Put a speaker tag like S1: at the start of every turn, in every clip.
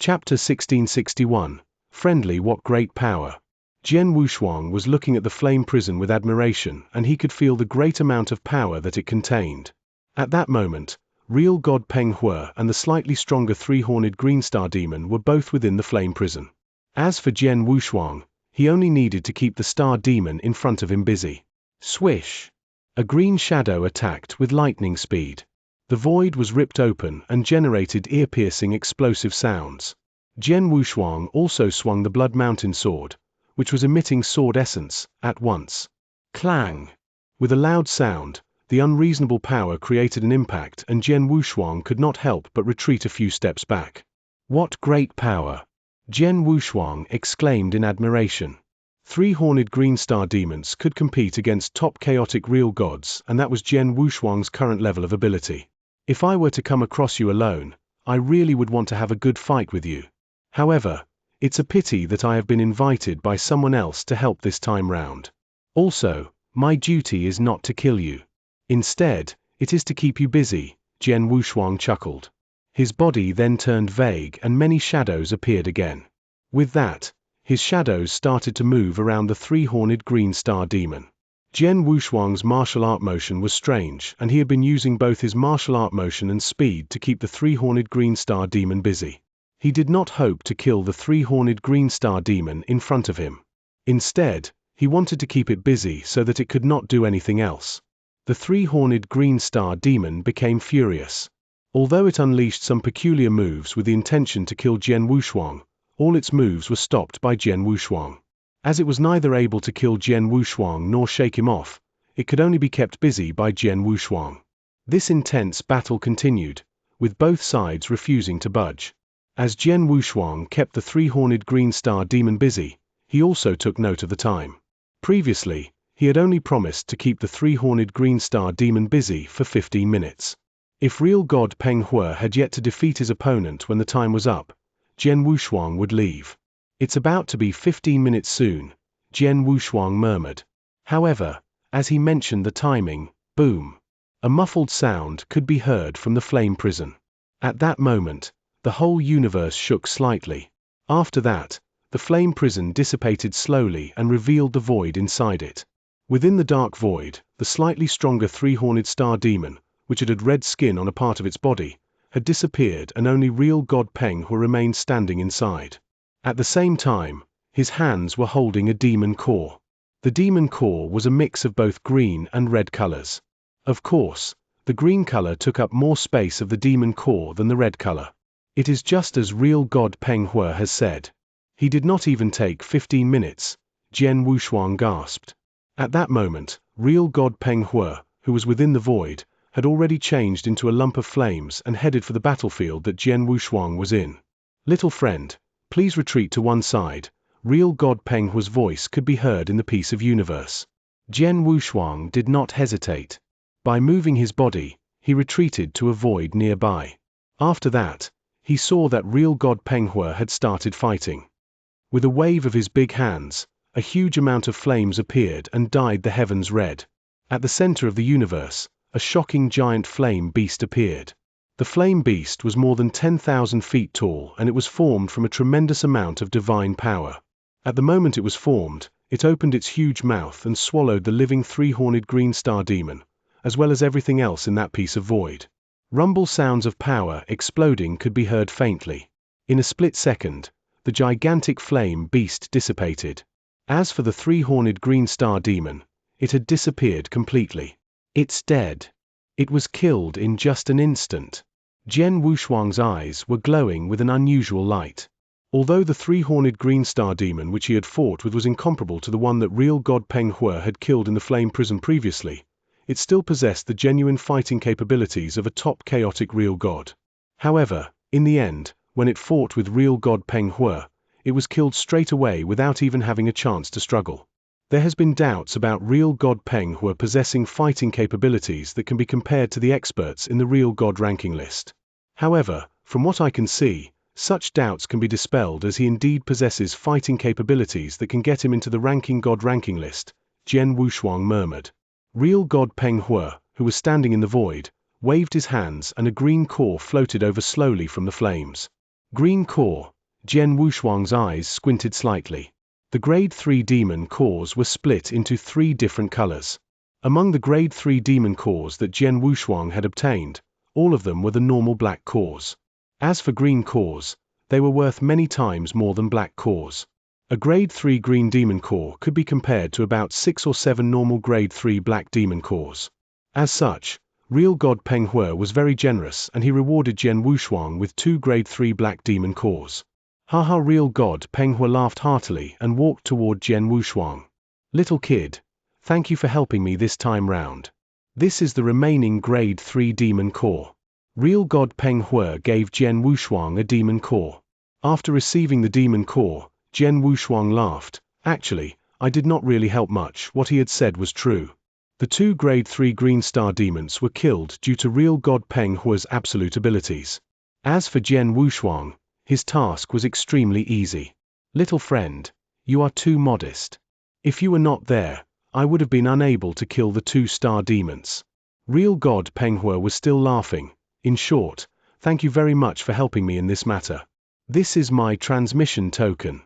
S1: Chapter 1661. Friendly What Great Power. Jian Wushuang was looking at the flame prison with admiration, and he could feel the great amount of power that it contained. At that moment, real God Peng Hui and the slightly stronger three-horned green star demon were both within the flame prison. As for Jian Wushuang, he only needed to keep the star demon in front of him busy. Swish! A green shadow attacked with lightning speed. The void was ripped open and generated ear-piercing explosive sounds. Jian Wushuang also swung the Blood Mountain sword, which was emitting sword essence, at once. Clang! With a loud sound, the unreasonable power created an impact, and Jian Wushuang could not help but retreat a few steps back. What great power! Jian Wushuang exclaimed in admiration. Three-horned green star demons could compete against top chaotic real gods, and that was Jian Wushuang's current level of ability. If I were to come across you alone, I really would want to have a good fight with you. However, it's a pity that I have been invited by someone else to help this time round. Also, my duty is not to kill you. Instead, it is to keep you busy, Jian Wushuang chuckled. His body then turned vague and many shadows appeared again. With that, his shadows started to move around the three-horned green star demon. Jian Wushuang's martial art motion was strange, and he had been using both his martial art motion and speed to keep the three-horned green star demon busy. He did not hope to kill the three-horned green star demon in front of him. Instead, he wanted to keep it busy so that it could not do anything else. The three-horned green star demon became furious. Although it unleashed some peculiar moves with the intention to kill Jian Wushuang, all its moves were stopped by Jian Wushuang. As it was neither able to kill Jian Wushuang nor shake him off, it could only be kept busy by Jian Wushuang. This intense battle continued, with both sides refusing to budge. As Jian Wushuang kept the three-horned green star demon busy, he also took note of the time. Previously, he had only promised to keep the three-horned green star demon busy for 15 minutes. If real God Peng Hui had yet to defeat his opponent when the time was up, Jian Wushuang would leave. It's about to be 15 minutes soon, Jian Wushuang murmured. However, as he mentioned the timing, boom! A muffled sound could be heard from the flame prison. At that moment, the whole universe shook slightly. After that, the flame prison dissipated slowly and revealed the void inside it. Within the dark void, the slightly stronger three-horned star demon, which had red skin on a part of its body, had disappeared, and only real God Peng Hui remained standing inside. At the same time, his hands were holding a demon core. The demon core was a mix of both green and red colors. Of course, the green color took up more space of the demon core than the red color. It is just as real God Peng Hui has said. He did not even take 15 minutes, Jian Wushuang gasped. At that moment, real God Peng Hui, who was within the void, had already changed into a lump of flames and headed for the battlefield that Jian Wushuang was in. Little friend, please retreat to one side, real God Peng Hui's voice could be heard in the piece of universe. Jian Wushuang did not hesitate. By moving his body, he retreated to a void nearby. After that, he saw that real God Peng Hui had started fighting. With a wave of his big hands, a huge amount of flames appeared and dyed the heavens red. At the center of the universe, a shocking giant flame beast appeared. The flame beast was more than 10,000 feet tall, and it was formed from a tremendous amount of divine power. At the moment it was formed, it opened its huge mouth and swallowed the living three-horned green star demon, as well as everything else in that piece of void. Rumble sounds of power exploding could be heard faintly. In a split second, the gigantic flame beast dissipated. As for the three-horned green star demon, it had disappeared completely. It's dead. It was killed in just an instant. Jian Wushuang's eyes were glowing with an unusual light. Although the three-horned green star demon which he had fought with was incomparable to the one that real God Peng Hui had killed in the flame prison previously, it still possessed the genuine fighting capabilities of a top chaotic real god. However, in the end, when it fought with real God Peng Hui, it was killed straight away without even having a chance to struggle. There has been doubts about real God Peng Hui possessing fighting capabilities that can be compared to the experts in the real god ranking list. However, from what I can see, such doubts can be dispelled as he indeed possesses fighting capabilities that can get him into the ranking god ranking list, Jian Wushuang murmured. Real God Peng Hui, who was standing in the void, waved his hands and a green core floated over slowly from the flames. Green core, Jian Wushuang's eyes squinted slightly. The Grade 3 demon cores were split into 3 different colors. Among the Grade 3 demon cores that Jian Wushuang had obtained, all of them were the normal black cores. As for green cores, they were worth many times more than black cores. A Grade 3 green demon core could be compared to about 6 or 7 normal Grade 3 black demon cores. As such, Real God Peng Hu was very generous and he rewarded Jian Wushuang with 2 Grade 3 black demon cores. Haha, Real God Peng Hu laughed heartily and walked toward Jian Wushuang. Little kid, thank you for helping me this time round. This is the remaining Grade 3 demon core. Real God Peng Hu gave Jian Wushuang a demon core. After receiving the demon core, Jian Wushuang laughed. Actually, I did not really help much. What he had said was true. The 2 Grade 3 Green Star demons were killed due to Real God Peng Hu's absolute abilities. As for Jian Wushuang, his task was extremely easy. Little friend, you are too modest. If you were not there, I would have been unable to kill the 2 star demons. Real God Peng Hu was still laughing. In short, thank you very much for helping me in this matter. This is my transmission token.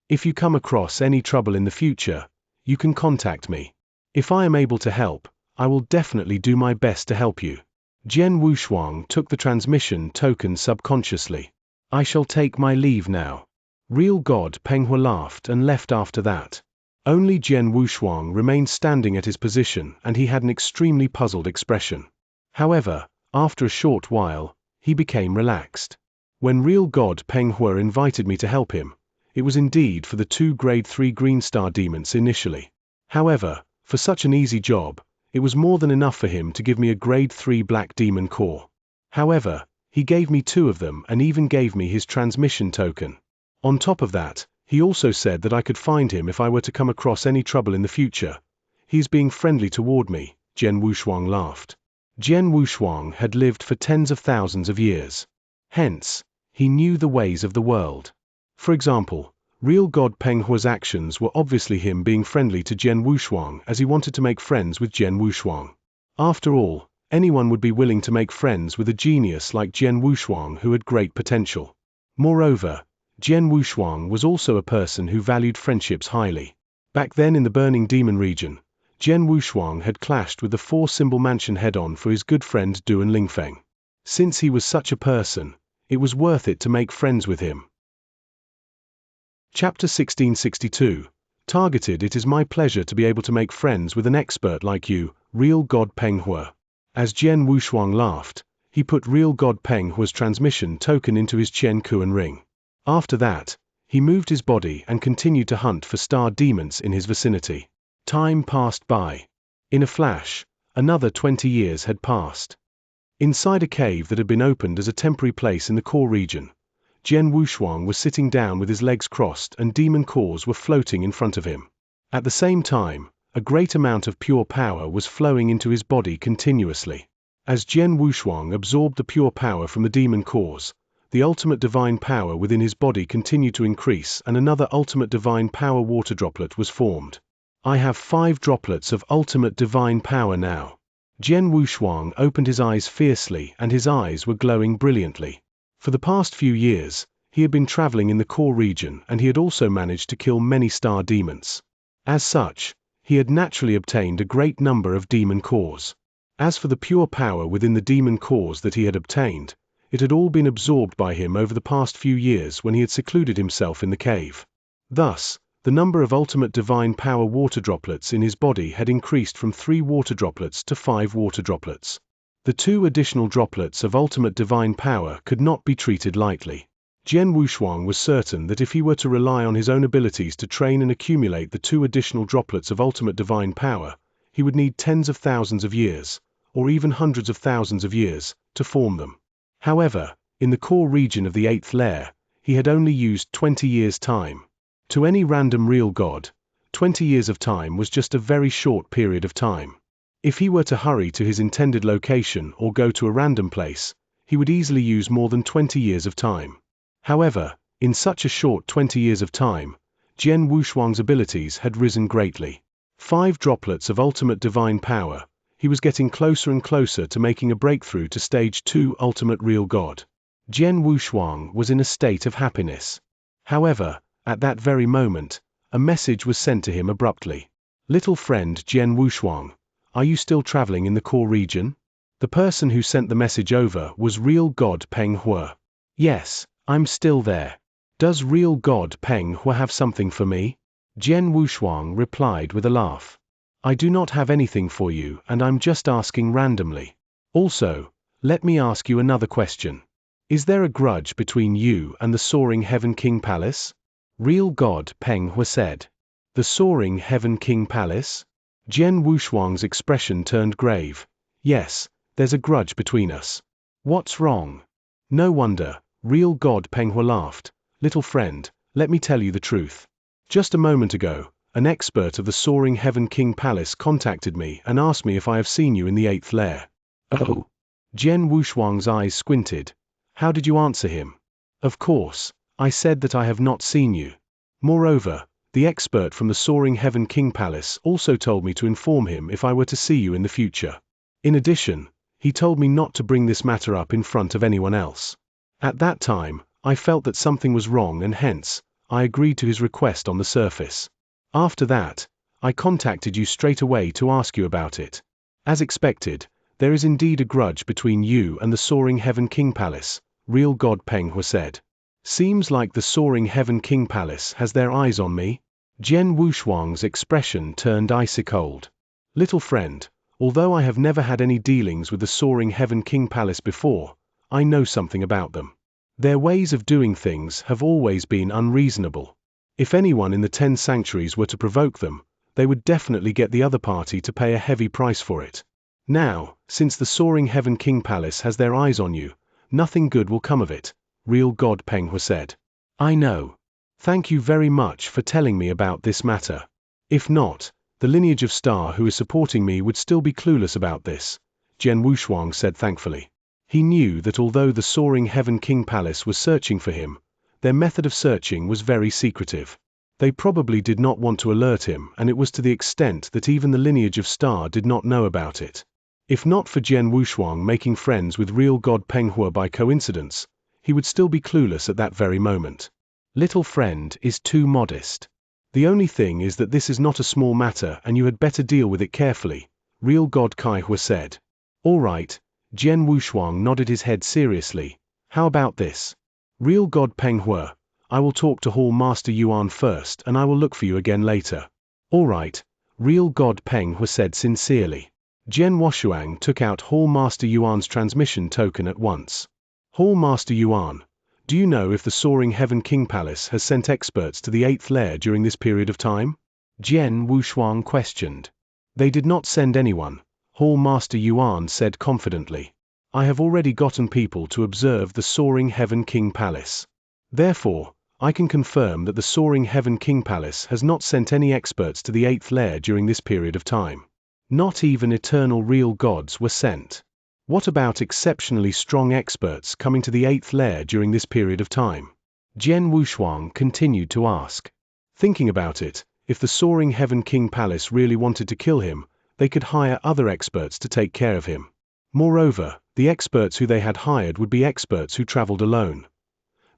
S1: If you come across any trouble in the future, you can contact me. If I am able to help, I will definitely do my best to help you. Jian Wushuang took the transmission token subconsciously. I shall take my leave now. Real God Peng Hu laughed and left after that. Only Jian Wushuang remained standing at his position and he had an extremely puzzled expression. However, after a short while, he became relaxed. When Real God Peng Hu invited me to help him, it was indeed for the 2 Grade 3 Green Star demons initially. However, for such an easy job, it was more than enough for him to give me a Grade 3 Black Demon core. However, he gave me 2 of them and even gave me his transmission token. On top of that, he also said that I could find him if I were to come across any trouble in the future. He is being friendly toward me, Jian Wushuang laughed. Jian Wushuang had lived for tens of thousands of years. Hence, he knew the ways of the world. For example, Real God Peng Hu's actions were obviously him being friendly to Jian Wushuang as he wanted to make friends with Jian Wushuang. After all, anyone would be willing to make friends with a genius like Jian Wushuang who had great potential. Moreover, Jian Wushuang was also a person who valued friendships highly. Back then in the Burning Demon region, Jian Wushuang had clashed with the 4-symbol mansion head-on for his good friend Du and Lingfeng. Since he was such a person, it was worth it to make friends with him. Chapter 1662. Targeted. It is my pleasure to be able to make friends with an expert like you, Real God Peng Hu. As Jian Wushuang laughed, he put Real God Peng Hu's transmission token into his Chen Kuan ring. After that, he moved his body and continued to hunt for star demons in his vicinity. Time passed by. In a flash, another 20 years had passed. Inside a cave that had been opened as a temporary place in the core region, Jian Wushuang was sitting down with his legs crossed and demon cores were floating in front of him. At the same time, a great amount of pure power was flowing into his body continuously. As Jian Wushuang absorbed the pure power from the demon cores, the ultimate divine power within his body continued to increase and another ultimate divine power water droplet was formed. I have 5 droplets of ultimate divine power now. Jian Wushuang opened his eyes fiercely and his eyes were glowing brilliantly. For the past few years, he had been traveling in the core region and he had also managed to kill many star demons. As such, he had naturally obtained a great number of demon cores. As for the pure power within the demon cores that he had obtained, it had all been absorbed by him over the past few years when he had secluded himself in the cave. Thus, the number of ultimate divine power water droplets in his body had increased from 3 water droplets to 5 water droplets. The 2 additional droplets of ultimate divine power could not be treated lightly. Jian Wushuang was certain that if he were to rely on his own abilities to train and accumulate the 2 additional droplets of ultimate divine power, he would need tens of thousands of years, or even hundreds of thousands of years, to form them. However, in the core region of the 8th layer, he had only used 20 years' time. To any random real god, 20 years of time was just a very short period of time. If he were to hurry to his intended location or go to a random place, he would easily use more than 20 years of time. However, in such a short 20 years of time, Jian Wushuang's abilities had risen greatly. 5 droplets of ultimate divine power, he was getting closer and closer to making a breakthrough to stage 2 ultimate real god. Jian Wushuang was in a state of happiness. However, at that very moment, a message was sent to him abruptly. Little friend Jian Wushuang, are you still traveling in the core region? The person who sent the message over was real God Peng Hua. Yes, I'm still there. Does real God Peng Hua have something for me? Jian Wushuang replied with a laugh. I do not have anything for you, and I'm just asking randomly. Also, let me ask you another question. Is there a grudge between you and the Soaring Heaven King Palace? Real God Peng Hua said. The Soaring Heaven King Palace? Jian Wushuang's expression turned grave. Yes, there's a grudge between us. What's wrong? No wonder, real God Peng Hua laughed. Little friend, let me tell you the truth. Just a moment ago, an expert of the Soaring Heaven King Palace contacted me and asked me if I have seen you in the 8th lair. Oh. Jian Wushuang's eyes squinted. How did you answer him? Of course, I said that I have not seen you. Moreover, the expert from the Soaring Heaven King Palace also told me to inform him if I were to see you in the future. In addition, he told me not to bring this matter up in front of anyone else. At that time, I felt that something was wrong and hence, I agreed to his request on the surface. After that, I contacted you straight away to ask you about it. As expected, there is indeed a grudge between you and the Soaring Heaven King Palace, real God Peng Hua said. Seems like the Soaring Heaven King Palace has their eyes on me. Jian Wushuang's expression turned icy cold. Little friend, although I have never had any dealings with the Soaring Heaven King Palace before, I know something about them. Their ways of doing things have always been unreasonable. If anyone in the 10 sanctuaries were to provoke them, they would definitely get the other party to pay a heavy price for it. Now, since the Soaring Heaven King Palace has their eyes on you, nothing good will come of it, real God Peng Hua said. I know. Thank you very much for telling me about this matter. If not, the lineage of Star who is supporting me would still be clueless about this, Jian Wushuang said thankfully. He knew that although the Soaring Heaven King Palace was searching for him, their method of searching was very secretive. They probably did not want to alert him, and it was to the extent that even the lineage of Star did not know about it. If not for Jian Wushuang making friends with real God Peng Hua by coincidence, he would still be clueless at that very moment. Little friend is too modest. The only thing is that this is not a small matter and you had better deal with it carefully, real God Kai Hua said. All right. Jian Wushuang nodded his head seriously. How about this? Real God Peng Hua, I will talk to Hall Master Yuan first and I will look for you again later. All right, real God Peng Hua said sincerely. Jian Wushuang took out Hall Master Yuan's transmission token at once. Hall Master Yuan, do you know if the Soaring Heaven King Palace has sent experts to the 8th lair during this period of time? Jian Wushuang questioned. They did not send anyone, Hall Master Yuan said confidently. I have already gotten people to observe the Soaring Heaven King Palace. Therefore, I can confirm that the Soaring Heaven King Palace has not sent any experts to the 8th lair during this period of time. Not even eternal real gods were sent. What about exceptionally strong experts coming to the 8th lair during this period of time? Jian Wushuang continued to ask. Thinking about it, if the Soaring Heaven King Palace really wanted to kill him, they could hire other experts to take care of him. Moreover, the experts who they had hired would be experts who traveled alone.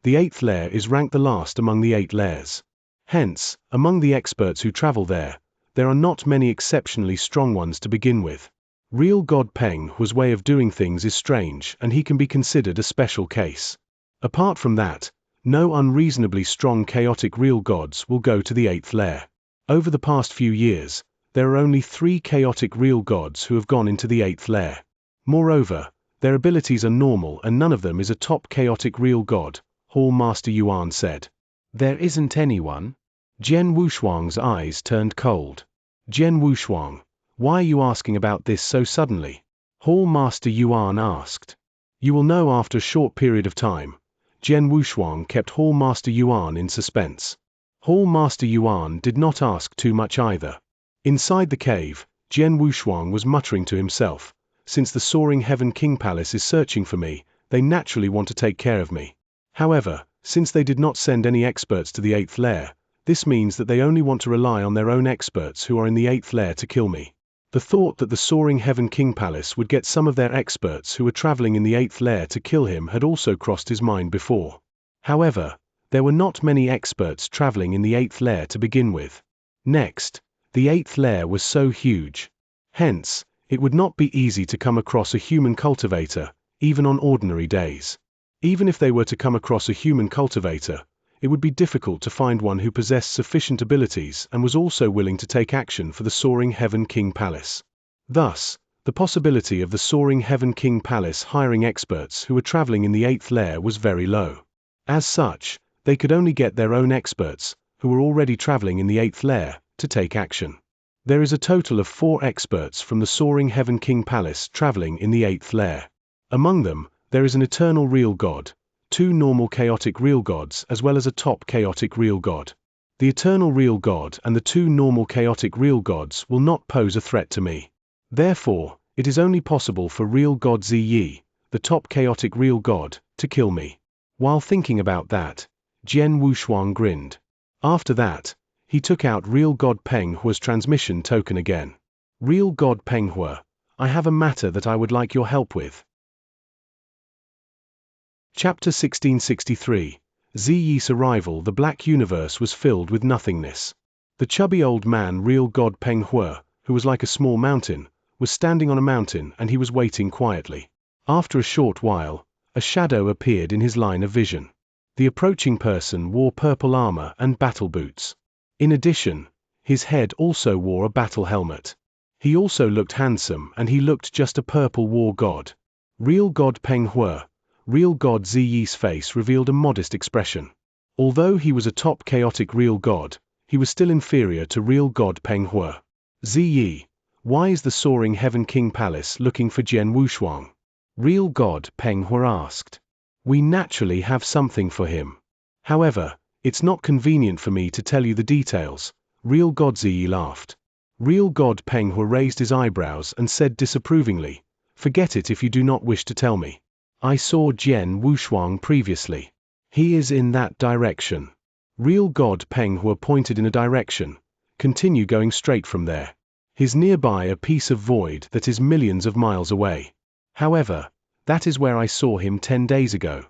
S1: The 8th lair is ranked the last among the 8 lairs. Hence, among the experts who travel there are not many exceptionally strong ones to begin with. Real God Peng Hua's way of doing things is strange and he can be considered a special case. Apart from that, no unreasonably strong chaotic real gods will go to the 8th lair. Over the past few years, there are only 3 chaotic real gods who have gone into the 8th lair. Moreover, their abilities are normal and none of them is a top chaotic real god, Hall Master Yuan said. There isn't anyone? Jian Wushuang's eyes turned cold. Jian Wushuang, why are you asking about this so suddenly? Hall Master Yuan asked. You will know after a short period of time. Jian Wushuang kept Hall Master Yuan in suspense. Hall Master Yuan did not ask too much either. Inside the cave, Jian Wushuang was muttering to himself. Since the Soaring Heaven King Palace is searching for me, they naturally want to take care of me. However, since they did not send any experts to the 8th lair, this means that they only want to rely on their own experts who are in the 8th lair to kill me. The thought that the Soaring Heaven King Palace would get some of their experts who were traveling in the 8th lair to kill him had also crossed his mind before. However, There were not many experts traveling in the 8th layer to begin with. Next, the 8th layer was so huge. Hence, it would not be easy to come across a human cultivator, even on ordinary days. Even if they were to come across a human cultivator, it would be difficult to find one who possessed sufficient abilities and was also willing to take action for the Soaring Heaven King Palace. Thus, the possibility of the Soaring Heaven King Palace hiring experts who were traveling in the 8th layer was very low. As such, they could only get their own experts, who were already traveling in the 8th layer, to take action. There is a total of 4 experts from the Soaring Heaven King Palace traveling in the 8th layer. Among them, there is an eternal real god, 2 normal chaotic real gods as well as a top chaotic real god. The eternal real god and the 2 normal chaotic real gods will not pose a threat to me. Therefore, it is only possible for real god Ziyi, the top chaotic real god, to kill me. While thinking about that, Jian Wushuang grinned. After that, he took out real god Peng Hua's transmission token again. Real god Peng Hua, I have a matter that I would like your help with. Chapter 1663. Ziyi's arrival. The black universe was filled with nothingness. The chubby old man real god Peng Hua, who was like a small mountain, was standing on a mountain and he was waiting quietly. After a short while, a shadow appeared in his line of vision. The approaching person wore purple armor and battle boots. In addition, his head also wore a battle helmet. He also looked handsome and he looked just a purple war god. Real god Peng Hua, real god Ziyi's face revealed a modest expression. Although he was a top chaotic real god, he was still inferior to real god Peng Hua. Ziyi, why is the Soaring Heaven King Palace looking for Jian Wushuang? Real god Peng Hua asked. We naturally have something for him. However, it's not convenient for me to tell you the details, real god Ziyi laughed. Real god Peng Hua raised his eyebrows and said disapprovingly, forget it if you do not wish to tell me. I saw Jian Wushuang previously. He is in that direction. Real god Peng Hua pointed in a direction. Continue going straight from there. He's nearby a piece of void that is millions of miles away. However, that is where I saw him 10 days ago.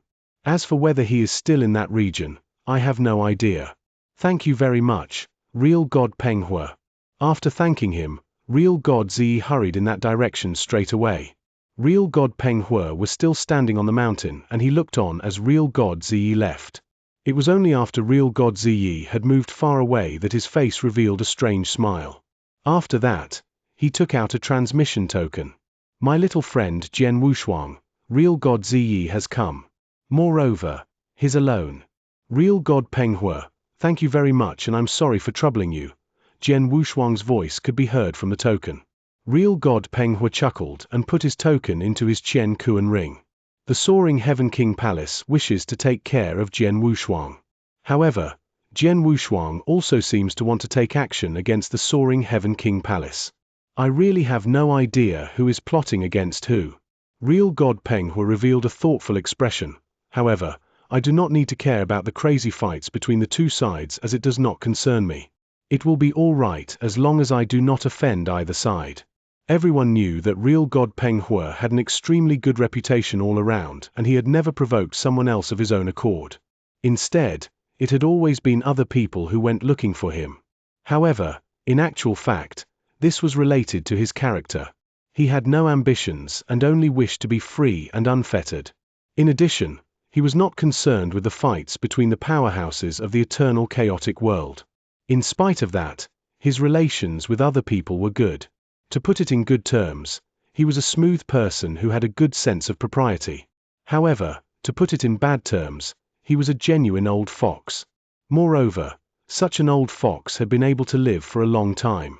S1: As for whether he is still in that region, I have no idea. Thank you very much, real god Peng Hua. After thanking him, real god Ziyi hurried in that direction straight away. Real god Peng Hua was still standing on the mountain and he looked on as real god Ziyi left. It was only after real god Ziyi had moved far away that his face revealed a strange smile. After that, he took out a transmission token. My little friend Jian Wushuang, real god Ziyi has come. Moreover, he's alone. Real god Peng Hua, thank you very much and I'm sorry for troubling you. Jian Wushuang's voice could be heard from the token. Real god Peng Hua chuckled and put his token into his Qian Kuan ring. The Soaring Heaven King Palace wishes to take care of Jian Wushuang. However, Jian Wushuang also seems to want to take action against the Soaring Heaven King Palace. I really have no idea who is plotting against who. Real god Peng Hua revealed a thoughtful expression. However, I do not need to care about the crazy fights between the two sides as it does not concern me. It will be all right as long as I do not offend either side. Everyone knew that real god Peng Hua had an extremely good reputation all around and he had never provoked someone else of his own accord. Instead, it had always been other people who went looking for him. However, in actual fact, this was related to his character. He had no ambitions and only wished to be free and unfettered. In addition, he was not concerned with the fights between the powerhouses of the eternal chaotic world. In spite of that, his relations with other people were good. To put it in good terms, he was a smooth person who had a good sense of propriety. However, to put it in bad terms, he was a genuine old fox. Moreover, such an old fox had been able to live for a long time.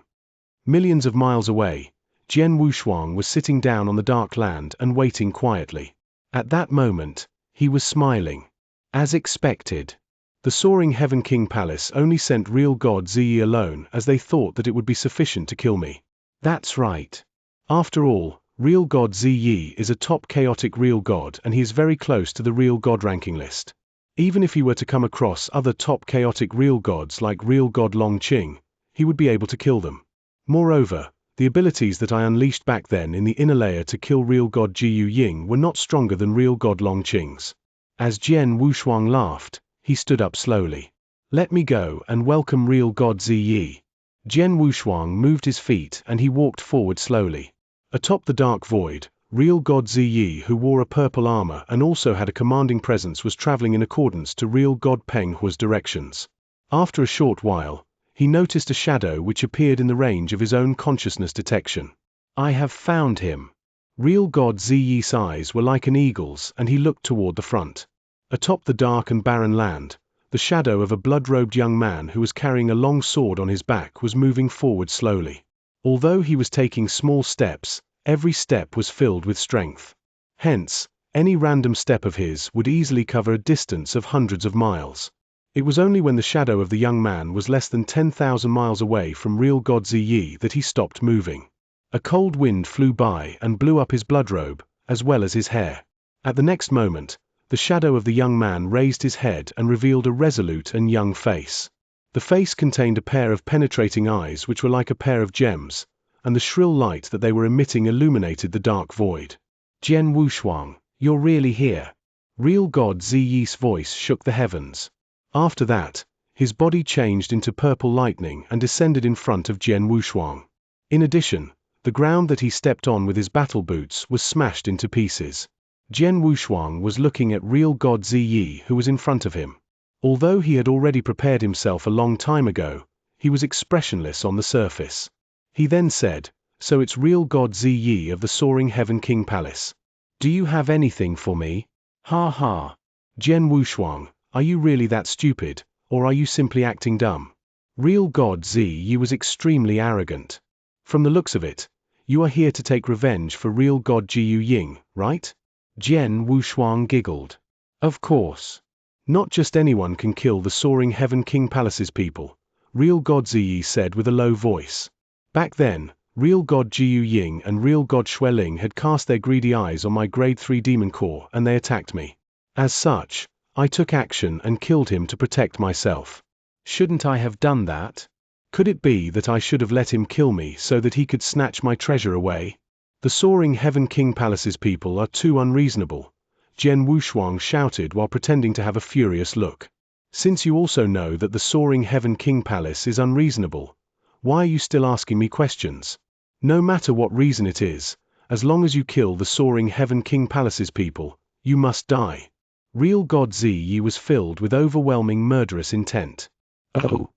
S1: Millions of miles away, Jian Wushuang was sitting down on the dark land and waiting quietly. At that moment, he was smiling. As expected, the Soaring Heaven King Palace only sent real god Ziyi alone as they thought that it would be sufficient to kill me. That's right. After all, real god Ziyi is a top chaotic real god and he is very close to the real god ranking list. Even if he were to come across other top chaotic real gods like real god Longqing, he would be able to kill them. Moreover, the abilities that I unleashed back then in the inner layer to kill real god Jiyu Ying were not stronger than real god Longqing's. As Jian Wushuang laughed, He stood up slowly. Let me go and welcome real God Ziyi. Jian Wushuang moved his feet and he walked forward slowly. Atop the dark void, real God Ziyi, who wore a purple armor and also had a commanding presence, was traveling in accordance to real God Peng Hua's directions. After a short while, he noticed a shadow which appeared in the range of his own consciousness detection. I have found him. Real God Ziyi's eyes were like an eagle's and he looked toward the front. Atop the dark and barren land, the shadow of a blood-robed young man who was carrying a long sword on his back was moving forward slowly. Although he was taking small steps, every step was filled with strength. Hence, any random step of his would easily cover a distance of hundreds of miles. It was only when the shadow of the young man was less than 10,000 miles away from real God Ziyi that he stopped moving. A cold wind flew by and blew up his bloodrobe, as well as his hair. At the next moment, the shadow of the young man raised his head and revealed a resolute and young face. The face contained a pair of penetrating eyes which were like a pair of gems, and the shrill light that they were emitting illuminated the dark void. Jian Wushuang, you're really here. Real God Ziyi's voice shook the heavens. After that, his body changed into purple lightning and descended in front of Jian Wushuang. In addition, the ground that he stepped on with his battle boots was smashed into pieces. Jian Wushuang was looking at real God Ziyi, who was in front of him. Although he had already prepared himself a long time ago, he was expressionless on the surface. He then said, "So it's real God Ziyi of the Soaring Heaven King Palace. Do you have anything for me?" Ha ha. Jian Wushuang, are you really that stupid, or are you simply acting dumb? Real God Ziyi was extremely arrogant. From the looks of it, you are here to take revenge for real God Jiyu Ying, right? Jian Wushuang giggled. Of course. Not just anyone can kill the Soaring Heaven King Palace's people, real God Ziyi said with a low voice. Back then, real God Jiyu Ying and real God Xueling had cast their greedy eyes on my grade 3 demon core and they attacked me. As such, I took action and killed him to protect myself. Shouldn't I have done that? Could it be that I should have let him kill me so that he could snatch my treasure away? The Soaring Heaven King Palace's people are too unreasonable, Jian Wushuang shouted while pretending to have a furious look. Since you also know that the Soaring Heaven King Palace is unreasonable, why are you still asking me questions? No matter what reason it is, as long as you kill the Soaring Heaven King Palace's people, you must die. Real God Ziyi was filled with overwhelming murderous intent. Oh.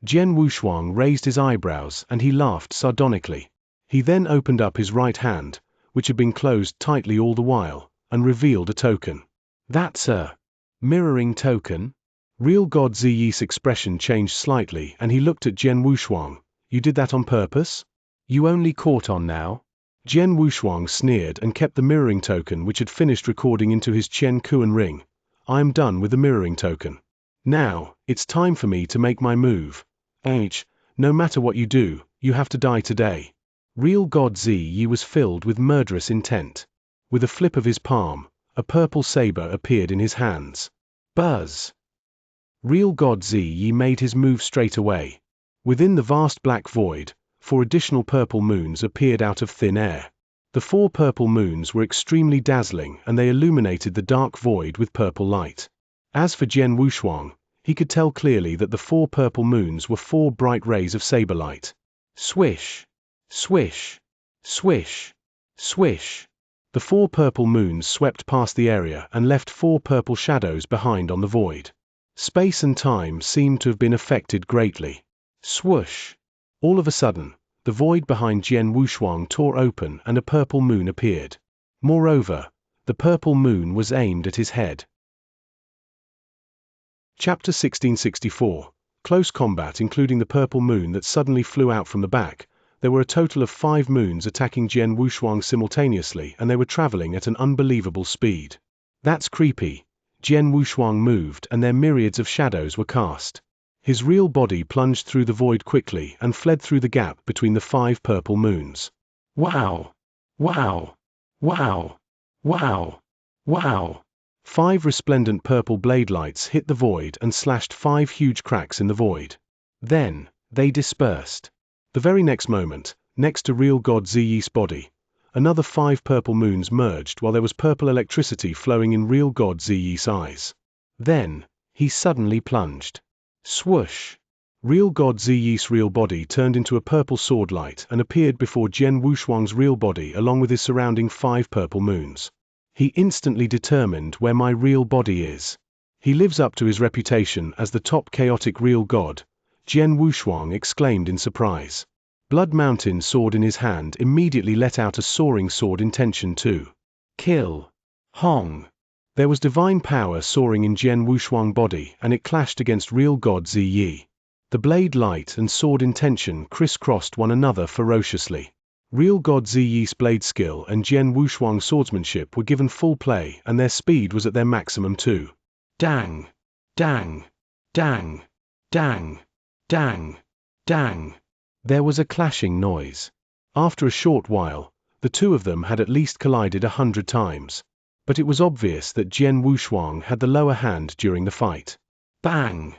S1: Jian Wushuang raised his eyebrows and he laughed sardonically. He then opened up his right hand, which had been closed tightly all the while, and revealed a token. That's a mirroring token? Real God Ziyi's expression changed slightly and he looked at Jian Wushuang. You did that on purpose? You only caught on now? Jian Wushuang sneered and kept the mirroring token which had finished recording into his Qian Kuan ring. I am done with the mirroring token. Now, it's time for me to make my move. No matter what you do, you have to die today. Real God Ziyi was filled with murderous intent. With a flip of his palm, a purple saber appeared in his hands. Buzz! Real God Ziyi made his move straight away. Within the vast black void, 4 additional purple moons appeared out of thin air. The 4 purple moons were extremely dazzling and they illuminated the dark void with purple light. As for Jian Wushuang, he could tell clearly that the 4 purple moons were 4 bright rays of saber light. Swish! Swish! Swish! Swish! The 4 purple moons swept past the area and left 4 purple shadows behind on the void. Space and time seemed to have been affected greatly. Swoosh! All of a sudden, the void behind Jian Wushuang tore open and a purple moon appeared. Moreover, the purple moon was aimed at his head. Chapter 1664. Close combat. Including the purple moon that suddenly flew out from the back, there were a total of 5 moons attacking Jian Wushuang simultaneously and they were traveling at an unbelievable speed. That's creepy. Jian Wushuang moved and their myriads of shadows were cast. His real body plunged through the void quickly and fled through the gap between the 5 purple moons. Wow! Wow! Wow! Wow! Wow! 5 resplendent purple blade lights hit the void and slashed 5 huge cracks in the void. Then, they dispersed. The very next moment, next to real God Ziyi's body, another 5 purple moons merged while there was purple electricity flowing in real God Ziyi's eyes. Then, He suddenly plunged. Swoosh! Real God Ziyi's real body turned into a purple sword light and appeared before Jian Wushuang's real body along with his surrounding 5 purple moons. He instantly determined where my real body is. He lives up to his reputation as the top chaotic real god, Jian Wushuang exclaimed in surprise. Blood Mountain sword in his hand immediately let out a soaring sword intention to kill. Hong! There was divine power soaring in Jian Wushuang body and it clashed against real god Ziyi. The blade light and sword intention crisscrossed one another ferociously. Real god Ziyi's blade skill and Jian Wushuang's swordsmanship were given full play and their speed was at their maximum too. Dang! Dang! Dang! Dang! Dang! Dang! There was a clashing noise. After a short while, the two of them had at least collided 100 times. But it was obvious that Jian Wushuang had the lower hand during the fight. Bang!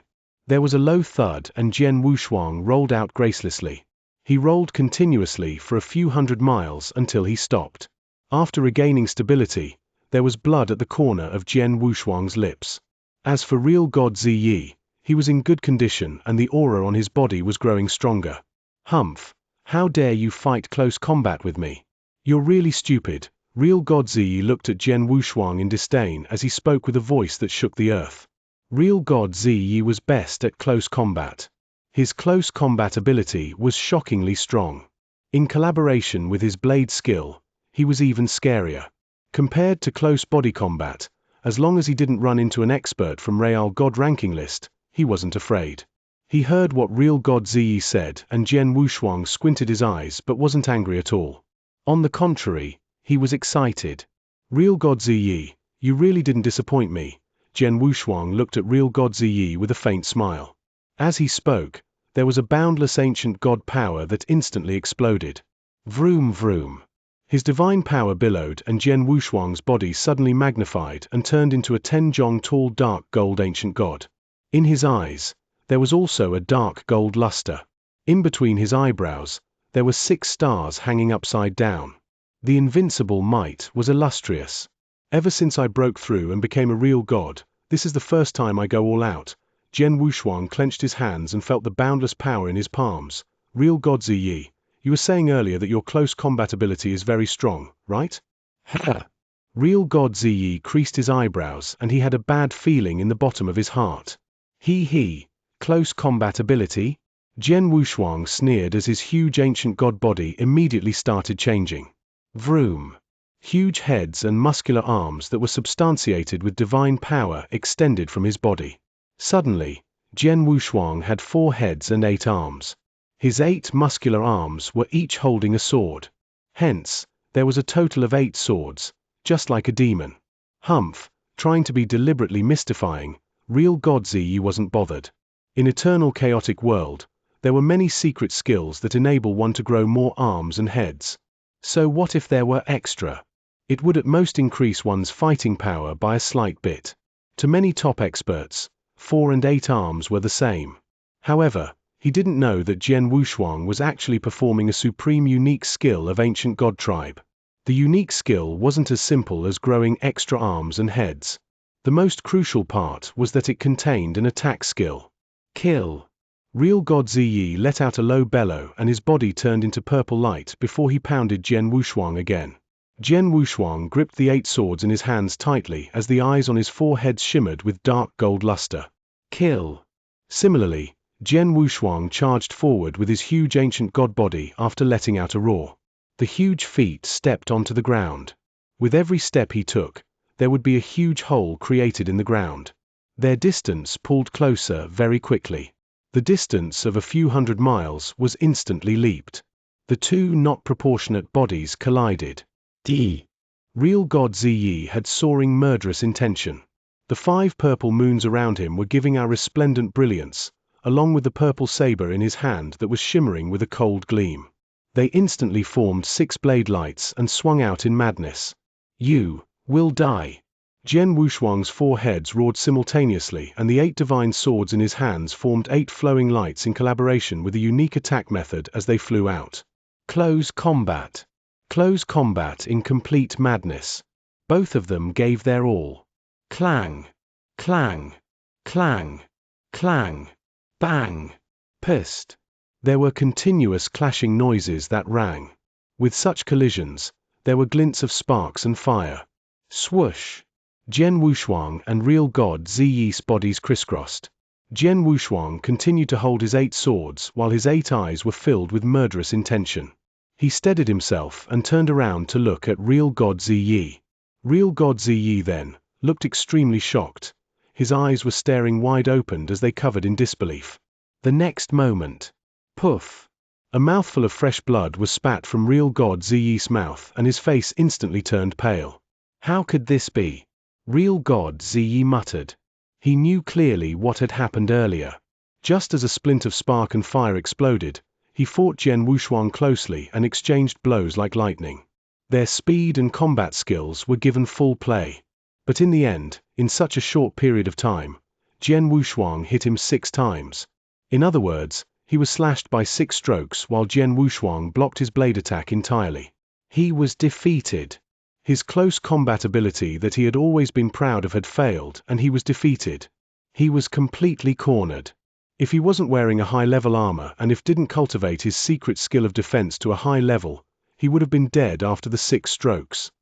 S1: There was a low thud and Jian Wushuang rolled out gracelessly. He rolled continuously for a few hundred miles until he stopped. After regaining stability, there was blood at the corner of Jian Wushuang's lips. As for real god Ziyi, he was in good condition and the aura on his body was growing stronger. Humph! How dare you fight close combat with me? You're really stupid. Real god Ziyi looked at Jian Wushuang in disdain as he spoke with a voice that shook the earth. Real god Ziyi was best at close combat. His close combat ability was shockingly strong. In collaboration with his blade skill, he was even scarier. Compared to close body combat, as long as he didn't run into an expert from Real God ranking list, he wasn't afraid. He heard what real god Ziyi said and Jian Wushuang squinted his eyes but wasn't angry at all. On the contrary, he was excited. Real god Ziyi, you really didn't disappoint me. Jian Wushuang looked at real god Ziyi with a faint smile. As he spoke, there was a boundless ancient god power that instantly exploded. Vroom vroom. His divine power billowed and Jian Wushuang's body suddenly magnified and turned into a 10-jong tall dark gold ancient god. In his eyes, there was also a dark gold luster. In between his eyebrows, there were 6 stars hanging upside down. The invincible might was illustrious. Ever since I broke through and became a real god, this is the first time I go all out. Jian Wushuang clenched his hands and felt the boundless power in his palms. Real god Ziyi, you were saying earlier that your close combat ability is very strong, right? Ha! Real god Ziyi creased his eyebrows and he had a bad feeling in the bottom of his heart. He, close combat ability? Jian Wushuang sneered as his huge ancient god body immediately started changing. Vroom. Huge heads and muscular arms that were substantiated with divine power extended from his body. Suddenly, Jian Wushuang had 4 heads and 8 arms. His 8 muscular arms were each holding a sword. Hence, there was a total of 8 swords, just like a demon. Humph, trying to be deliberately mystifying, real god Ziyi wasn't bothered. In eternal chaotic world, there were many secret skills that enable one to grow more arms and heads. So what if there were extra? It would at most increase one's fighting power by a slight bit. To many top experts, 4 and 8 arms were the same. However, he didn't know that Jian Wushuang was actually performing a supreme unique skill of ancient god tribe. The unique skill wasn't as simple as growing extra arms and heads. The most crucial part was that it contained an attack skill. Kill. Real god Ziyi let out a low bellow and his body turned into purple light before he pounded Jian Wushuang again. Jian Wushuang gripped the 8 swords in his hands tightly as the eyes on his 4 heads shimmered with dark gold luster. Kill. Similarly, Jian Wushuang charged forward with his huge ancient god body after letting out a roar. The huge feet stepped onto the ground. With every step he took, there would be a huge hole created in the ground. Their distance pulled closer very quickly. The distance of a few hundred miles was instantly leaped. The 2 not proportionate bodies collided. Real god Ziyi had soaring murderous intention. The 5 purple moons around him were giving out resplendent brilliance, along with the purple saber in his hand that was shimmering with a cold gleam. They instantly formed 6 blade lights and swung out in madness. You will die. Jian Wushuang's 4 heads roared simultaneously and the 8 divine swords in his hands formed 8 flowing lights in collaboration with a unique attack method as they flew out. Close combat. Close combat in complete madness. Both of them gave their all. Clang. Clang. Clang, clang, bang, pissed. There were continuous clashing noises that rang. With such collisions, there were glints of sparks and fire. Swoosh! Jian Wushuang and real god Ziyi's bodies crisscrossed. Jian Wushuang continued to hold his 8 swords while his 8 eyes were filled with murderous intention. He steadied himself and turned around to look at real god Ziyi. Real god Ziyi then looked extremely shocked. His eyes were staring wide open as they covered in disbelief. The next moment, poof! A mouthful of fresh blood was spat from real god Ziyi's mouth and his face instantly turned pale. How could this be? Real god Ziyi muttered. He knew clearly what had happened earlier. Just as a splint of spark and fire exploded, he fought Jian Wushuang closely and exchanged blows like lightning. Their speed and combat skills were given full play. But in the end, in such a short period of time, Jian Wushuang hit him 6 times. In other words, he was slashed by 6 strokes while Jian Wushuang blocked his blade attack entirely. He was defeated. His close combat ability that he had always been proud of had failed and he was defeated. He was completely cornered. If he wasn't wearing a high-level armor and if didn't cultivate his secret skill of defense to a high level, he would have been dead after the 6 strokes.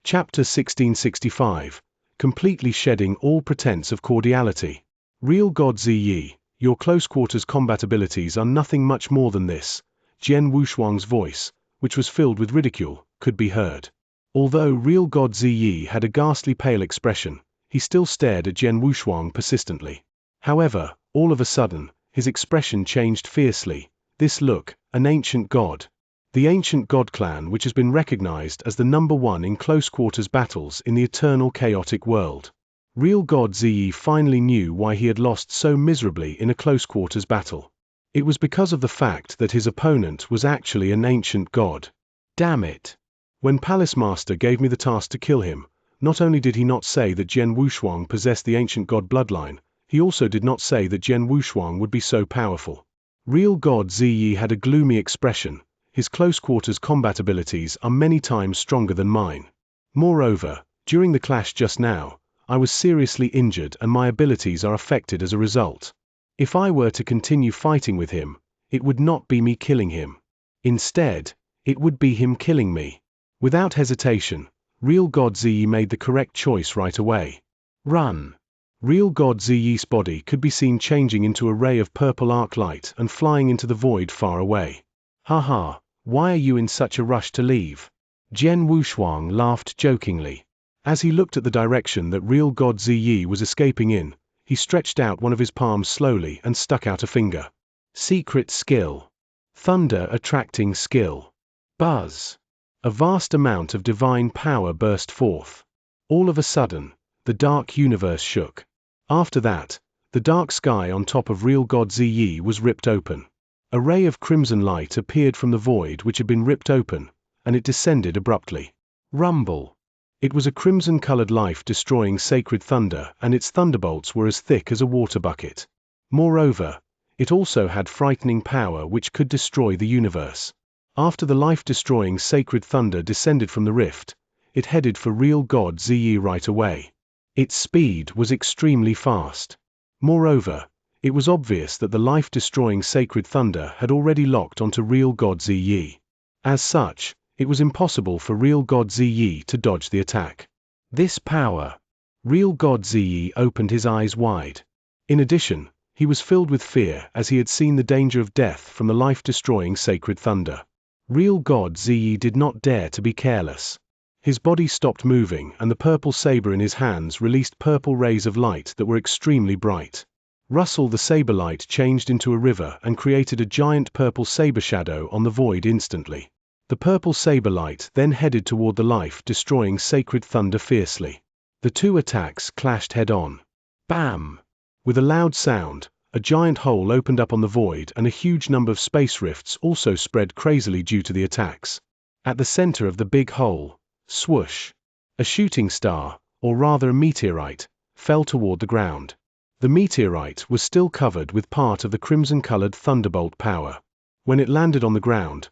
S1: Chapter 1665. Completely shedding all pretense of cordiality. Real god Ziyi, your close-quarters combat abilities are nothing much more than this. Jian Wushuang's voice, which was filled with ridicule, could be heard. Although real god Ziyi had a ghastly pale expression, he still stared at Jian Wushuang persistently. However, all of a sudden, his expression changed fiercely. This look, an ancient god. The ancient god clan which has been recognized as the #1 in close-quarters battles in the eternal chaotic world. Real god Ziyi finally knew why he had lost so miserably in a close-quarters battle. It was because of the fact that his opponent was actually an ancient god. Damn it! When Palace Master gave me the task to kill him, not only did he not say that Jian Wushuang possessed the ancient god bloodline, he also did not say that Jian Wushuang would be so powerful. Real god Ziyi had a gloomy expression. His close-quarters combat abilities are many times stronger than mine. Moreover, during the clash just now, I was seriously injured and my abilities are affected as a result. If I were to continue fighting with him, it would not be me killing him. Instead, it would be him killing me. Without hesitation, real god Ziyi made the correct choice right away. Run! Real god Ziyi's body could be seen changing into a ray of purple arc light and flying into the void far away. Haha, why are you in such a rush to leave? Jian Wushuang laughed jokingly. As he looked at the direction that real god Ziyi was escaping in, he stretched out one of his palms slowly and stuck out a finger. Secret skill. Thunder attracting skill. Buzz. A vast amount of divine power burst forth. All of a sudden, the dark universe shook. After that, the dark sky on top of real god Ziyi was ripped open. A ray of crimson light appeared from the void which had been ripped open, and it descended abruptly. Rumble. It was a crimson-colored life-destroying sacred thunder, and its thunderbolts were as thick as a water bucket. Moreover, it also had frightening power which could destroy the universe. After the life-destroying sacred thunder descended from the rift, it headed for real god Ziyi right away. Its speed was extremely fast. Moreover, it was obvious that the life-destroying sacred thunder had already locked onto real god Ziyi. As such, it was impossible for real god Ziyi to dodge the attack. This power! Real god Ziyi opened his eyes wide. In addition, he was filled with fear as he had seen the danger of death from the life-destroying sacred thunder. Real god Ziyi did not dare to be careless. His body stopped moving and the purple saber in his hands released purple rays of light that were extremely bright. Rustle the saber light changed into a river and created a giant purple saber shadow on the void instantly. The purple saber light then headed toward the life-destroying sacred thunder fiercely. The two attacks clashed head-on. Bam! With a loud sound, a giant hole opened up on the void and a huge number of space rifts also spread crazily due to the attacks. At the center of the big hole, swoosh! A shooting star, or rather a meteorite, fell toward the ground. The meteorite was still covered with part of the crimson-colored thunderbolt power. When it landed on the ground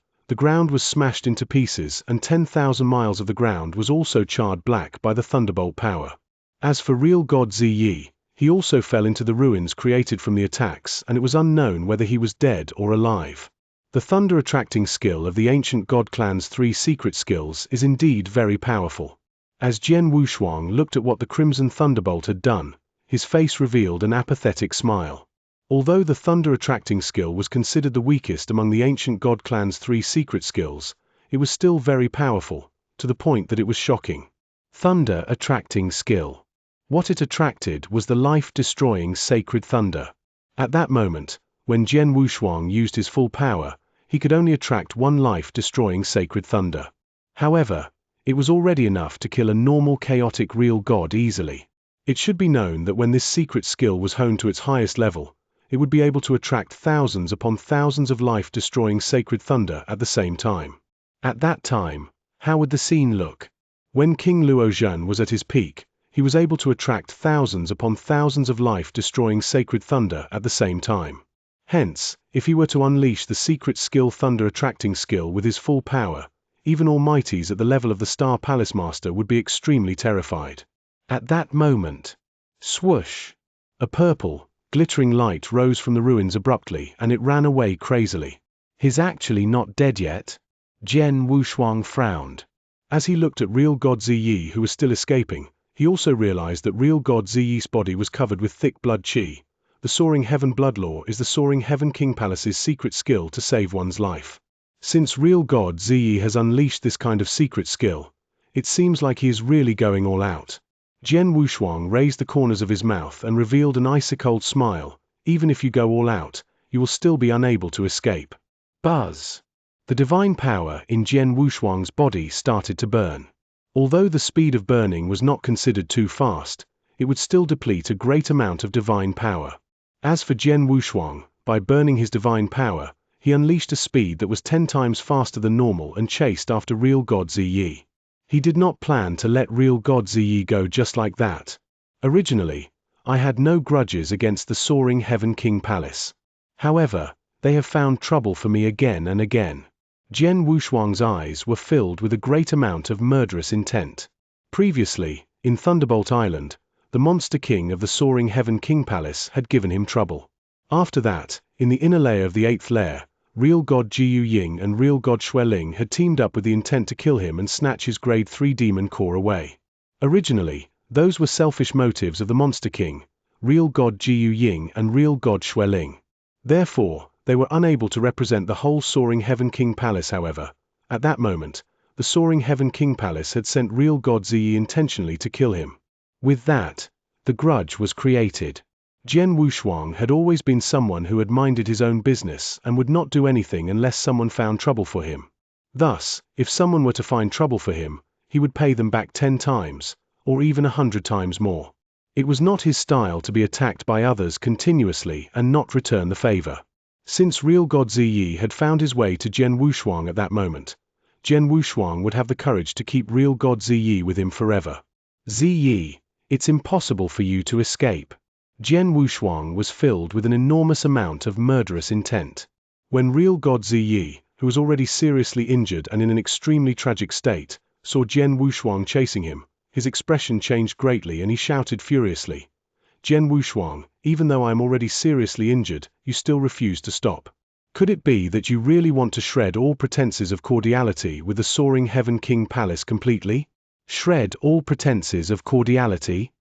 S1: was smashed into pieces and 10,000 miles of the ground was also charred black by the thunderbolt power. As for real God Ziyi, he also fell into the ruins created from the attacks, and it was unknown whether he was dead or alive. The thunder-attracting skill of the ancient god clan's 3 secret skills is indeed very powerful. As Jian Wushuang looked at what the Crimson Thunderbolt had done, his face revealed an apathetic smile. Although the thunder-attracting skill was considered the weakest among the ancient god clan's 3 secret skills, it was still very powerful, to the point that it was shocking. Thunder-attracting skill. What it attracted was the life-destroying sacred thunder. At that moment, when Jian Wushuang used his full power, he could only attract 1 life-destroying sacred thunder. However, it was already enough to kill a normal chaotic real god easily. It should be known that when this secret skill was honed to its highest level, it would be able to attract thousands upon thousands of life-destroying sacred thunder at the same time. At that time, how would the scene look? When King Luozhen was at his peak, he was able to attract thousands upon thousands of life-destroying sacred thunder at the same time. Hence, if he were to unleash the secret skill thunder-attracting skill with his full power, even almighties at the level of the Star Palace Master would be extremely terrified. At that moment, swoosh! A purple, glittering light rose from the ruins abruptly and it ran away crazily. He's actually not dead yet? Jian Wushuang frowned. As he looked at real God Ziyi who was still escaping, he also realized that real God Ziyi's body was covered with thick blood qi. The Soaring Heaven Blood Law is the Soaring Heaven King Palace's secret skill to save one's life. Since real God Ziyi has unleashed this kind of secret skill, it seems like he is really going all out. Jian Wushuang raised the corners of his mouth and revealed an icy-cold smile. Even if you go all out, you will still be unable to escape. Buzz! The divine power in Jian Wushuang's body started to burn. Although the speed of burning was not considered too fast, it would still deplete a great amount of divine power. As for Jian Wushuang, by burning his divine power, he unleashed a speed that was 10 times faster than normal and chased after real God Ziyi. He did not plan to let real God Ziyi go just like that. Originally, I had no grudges against the Soaring Heaven King Palace. However, they have found trouble for me again and again. Jian Wushuang's eyes were filled with a great amount of murderous intent. Previously, in Thunderbolt Island, the Monster King of the Soaring Heaven King Palace had given him trouble. After that, in the inner layer of the 8th layer, real God Jiyu Ying and real God Xueling had teamed up with the intent to kill him and snatch his grade 3 demon core away. Originally, those were selfish motives of the Monster King, real God Jiyu Ying and real God Xueling. Therefore, they were unable to represent the whole Soaring Heaven King Palace. However, at that moment, the Soaring Heaven King Palace had sent real God Ziyi intentionally to kill him. With that, the grudge was created. Jian Wushuang had always been someone who had minded his own business and would not do anything unless someone found trouble for him. Thus, if someone were to find trouble for him, he would pay them back 10 times, or even 100 times more. It was not his style to be attacked by others continuously and not return the favor. Since real God Ziyi had found his way to Jian Wushuang at that moment, Jian Wushuang would have the courage to keep real God Ziyi with him forever. Ziyi, it's impossible for you to escape. Jian Wushuang was filled with an enormous amount of murderous intent. When real God Ziyi, who was already seriously injured and in an extremely tragic state, saw Jian Wushuang chasing him, his expression changed greatly and he shouted furiously, "Jian Wushuang, even though I am already seriously injured, you still refuse to stop. Could it be that you really want to shred all pretenses of cordiality with the Soaring Heaven King Palace completely? Shred all pretenses of cordiality?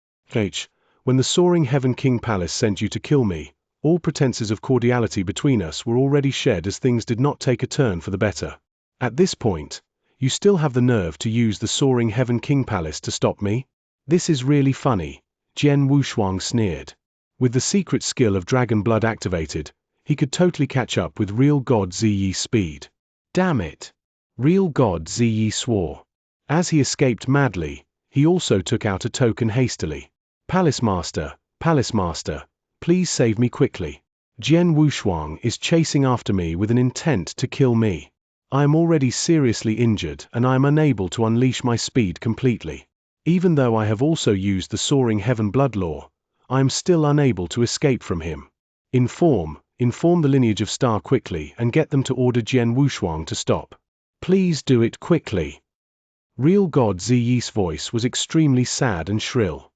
S1: When the Soaring Heaven King Palace sent you to kill me, all pretenses of cordiality between us were already shed as things did not take a turn for the better. At this point, you still have the nerve to use the Soaring Heaven King Palace to stop me? This is really funny," Jian Wushuang sneered. With the secret skill of Dragon Blood activated, he could totally catch up with real God Ziyi's speed. Damn it! Real God Ziyi swore. As he escaped madly, he also took out a token hastily. Palace Master, please save me quickly. Jian Wushuang is chasing after me with an intent to kill me. I am already seriously injured and I am unable to unleash my speed completely. Even though I have also used the Soaring Heaven Blood Law, I am still unable to escape from him. Inform the lineage of Star quickly and get them to order Jian Wushuang to stop. Please do it quickly." Real God Ziyi's voice was extremely sad and shrill.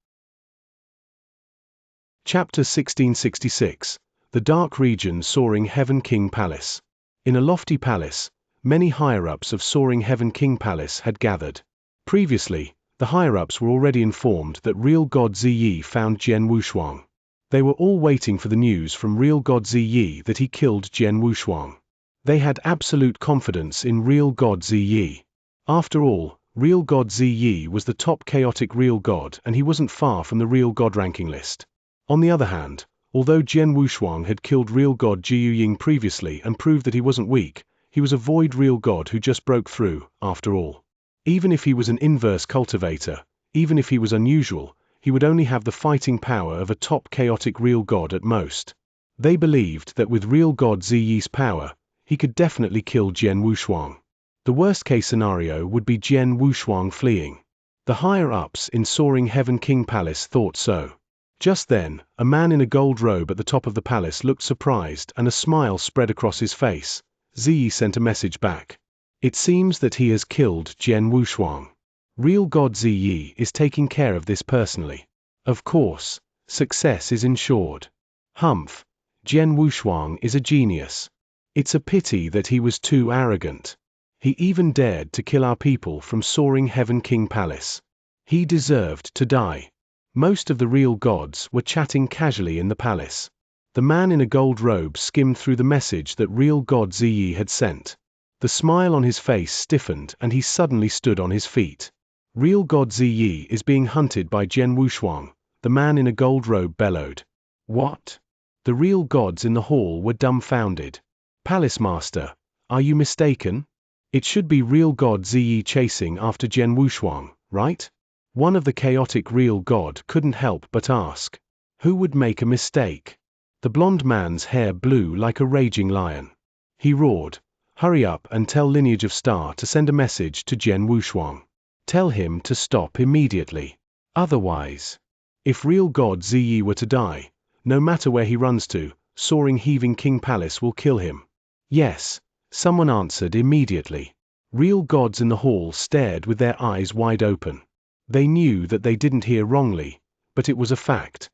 S1: Chapter 1666. The Dark Region Soaring Heaven King Palace. In a lofty palace, many higher-ups of Soaring Heaven King Palace had gathered. Previously, the higher-ups were already informed that real God Ziyi found Jian Wushuang. They were all waiting for the news from real God Ziyi that he killed Jian Wushuang. They had absolute confidence in real God Ziyi. After all, real God Ziyi was the top chaotic real god, and he wasn't far from the real god ranking list. On the other hand, although Jian Wushuang had killed real god Jiu Ying previously and proved that he wasn't weak, he was a void real god who just broke through, after all. Even if he was an inverse cultivator, even if he was unusual, he would only have the fighting power of a top chaotic real god at most. They believed that with real god Ziyi's power, he could definitely kill Jian Wushuang. The worst-case scenario would be Jian Wushuang fleeing. The higher-ups in Soaring Heaven King Palace thought so. Just then, a man in a gold robe at the top of the palace looked surprised and a smile spread across his face. Ziyi sent a message back. It seems that he has killed Jian Wushuang. Real God Ziyi is taking care of this personally. Of course, success is ensured. Humph. Jian Wushuang is a genius. It's a pity that he was too arrogant. He even dared to kill our people from Soaring Heaven King Palace. He deserved to die. Most of the real gods were chatting casually in the palace. The man in a gold robe skimmed through the message that real God Ziyi had sent. The smile on his face stiffened and he suddenly stood on his feet. Real God Ziyi is being hunted by Jian Wushuang, the man in a gold robe bellowed. What? The real gods in the hall were dumbfounded. Palace Master, are you mistaken? It should be real God Ziyi chasing after Jian Wushuang, right? One of the chaotic real god couldn't help but ask. Who would make a mistake? The blond man's hair blew like a raging lion. He roared, hurry up and tell Lineage of Star to send a message to Jian Wushuang. Tell him to stop immediately. Otherwise, if real god Ziyi were to die, no matter where he runs to, Soaring Heaving King Palace will kill him. Yes, someone answered immediately. Real gods in the hall stared with their eyes wide open. They knew that they didn't hear wrongly, but it was a fact.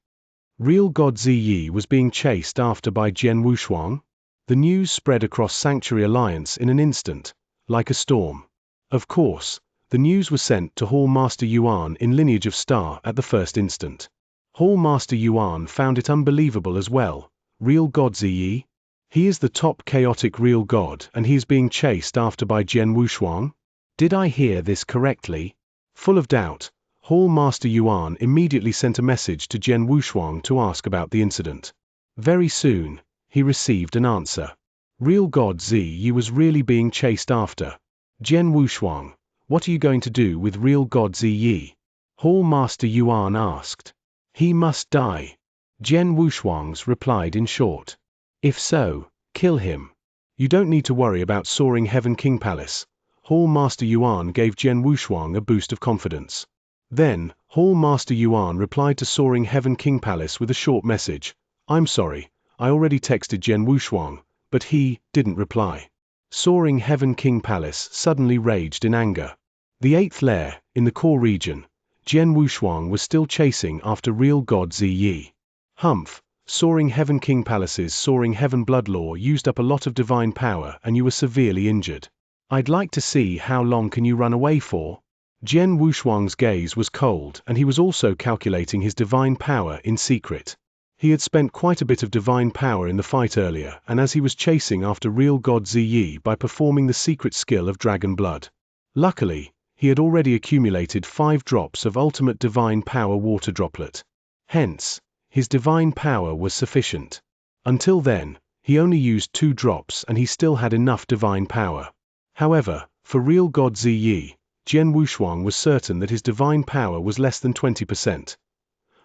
S1: Real god Ziyi was being chased after by Jian Wushuang? The news spread across Sanctuary Alliance in an instant, like a storm. Of course, the news was sent to Hall Master Yuan in Lineage of Star at the first instant. Hall Master Yuan found it unbelievable as well. Real god Ziyi? He is the top chaotic real god and he is being chased after by Jian Wushuang? Did I hear this correctly? Full of doubt, Hall Master Yuan immediately sent a message to Jian Wushuang to ask about the incident. Very soon, he received an answer. Real God Ziyi was really being chased after. Jian Wushuang, what are you going to do with real God Ziyi? Hall Master Yuan asked. He must die. Jian Wushuang's replied in short. If so, kill him. You don't need to worry about Soaring Heaven King Palace. Hall Master Yuan gave Jian Wushuang a boost of confidence. Then, Hall Master Yuan replied to Soaring Heaven King Palace with a short message. I'm sorry, I already texted Jian Wushuang, but he didn't reply. Soaring Heaven King Palace suddenly raged in anger. The 8th lair, in the core region, Jian Wushuang was still chasing after real god Ziyi. Humph, Soaring Heaven King Palace's Soaring Heaven Blood Law used up a lot of divine power and you were severely injured. I'd like to see how long can you run away for? Jian Wushuang's gaze was cold and he was also calculating his divine power in secret. He had spent quite a bit of divine power in the fight earlier and as he was chasing after real god Ziyi by performing the secret skill of dragon blood. Luckily, he had already accumulated 5 drops of ultimate divine power water droplet. Hence, his divine power was sufficient. Until then, he only used 2 drops and he still had enough divine power. However, for real god Ziyi, Jian Wushuang was certain that his divine power was less than 20%.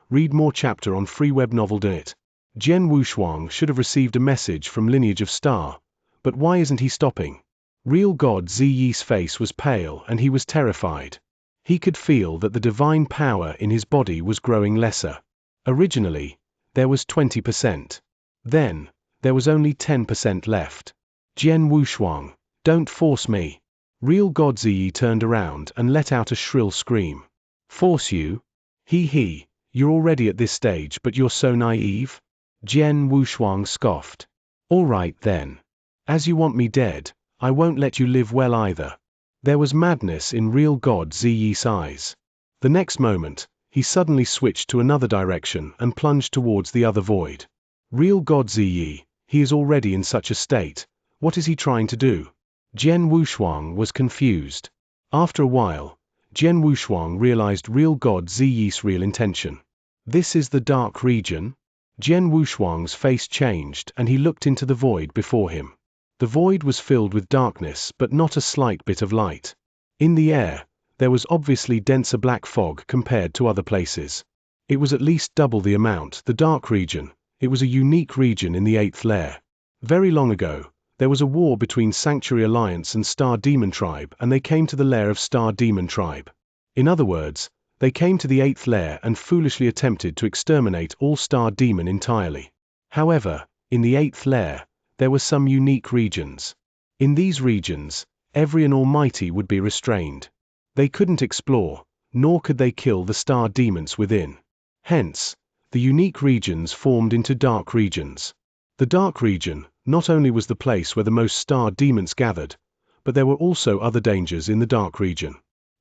S1: Read more chapter on free web novel.it. Jian Wushuang should have received a message from Lineage of Star, but why isn't he stopping? Real god Ziyi's face was pale and he was terrified. He could feel that the divine power in his body was growing lesser. Originally, there was 20%. Then, there was only 10% left. Jian Wushuang, don't force me. Real god Ziyi turned around and let out a shrill scream. Force you? He, You're already at this stage, but you're so naive? Jian Wushuang scoffed. All right then. As you want me dead, I won't let you live well either. There was madness in real God Ziyi's eyes. The next moment, he suddenly switched to another direction and plunged towards the other void. Real God Ziyi, he is already in such a state. What is he trying to do? Jian Wushuang was confused. After a while, Jian Wushuang realized real God Ziyi's real intention. This is the dark region? Jian Wushuang's face changed and he looked into the void before him. The void was filled with darkness, but not a slight bit of light. In the air, there was obviously denser black fog compared to other places. It was at least double the amount. The dark region, it was a unique region in the 8th layer. Very long ago, there was a war between Sanctuary Alliance and Star Demon Tribe, and they came to the lair of Star Demon Tribe. In other words, they came to the 8th layer and foolishly attempted to exterminate all Star Demon entirely. However, in the 8th layer, there were some unique regions. In these regions, every and almighty would be restrained. They couldn't explore, nor could they kill the Star Demons within. Hence, the unique regions formed into dark regions. The dark region not only was the place where the most Star Demons gathered, but there were also other dangers in the dark region.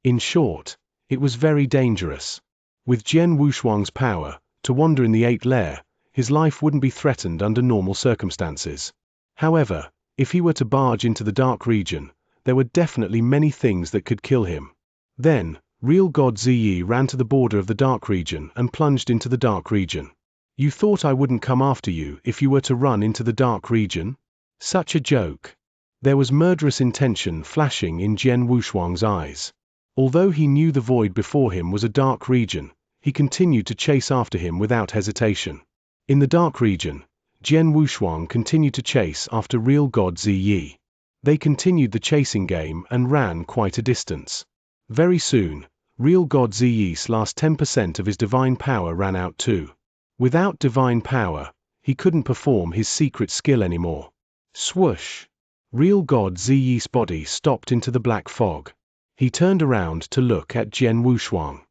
S1: In short, it was very dangerous. With Jian Wushuang's power to wander in the 8th layer, his life wouldn't be threatened under normal circumstances. However, if he were to barge into the dark region, there were definitely many things that could kill him. Then, real God Ziyi ran to the border of the dark region and plunged into the dark region. You thought I wouldn't come after you if you were to run into the dark region? Such a joke. There was murderous intention flashing in Jian Wushuang's eyes. Although he knew the void before him was a dark region, he continued to chase after him without hesitation. In the dark region, Jian Wushuang continued to chase after real God Ziyi. They continued the chasing game and ran quite a distance. Very soon, real God Ziyi's last 10% of his divine power ran out too. Without divine power, he couldn't perform his secret skill anymore. Swoosh! Real God Ziyi's body stopped into the black fog. He turned around to look at Jian Wushuang.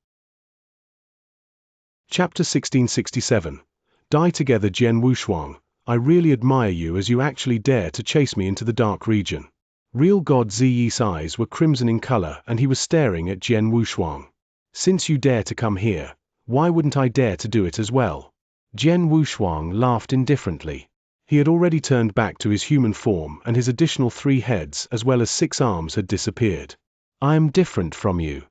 S1: Chapter 1667. Die together Jian Wushuang, I really admire you as you actually dare to chase me into the dark region. Real God Ziyi's eyes were crimson in color and he was staring at Jian Wushuang. Since you dare to come here, why wouldn't I dare to do it as well? Jian Wushuang laughed indifferently. He had already turned back to his human form and his additional 3 heads as well as 6 arms had disappeared. I am different from you.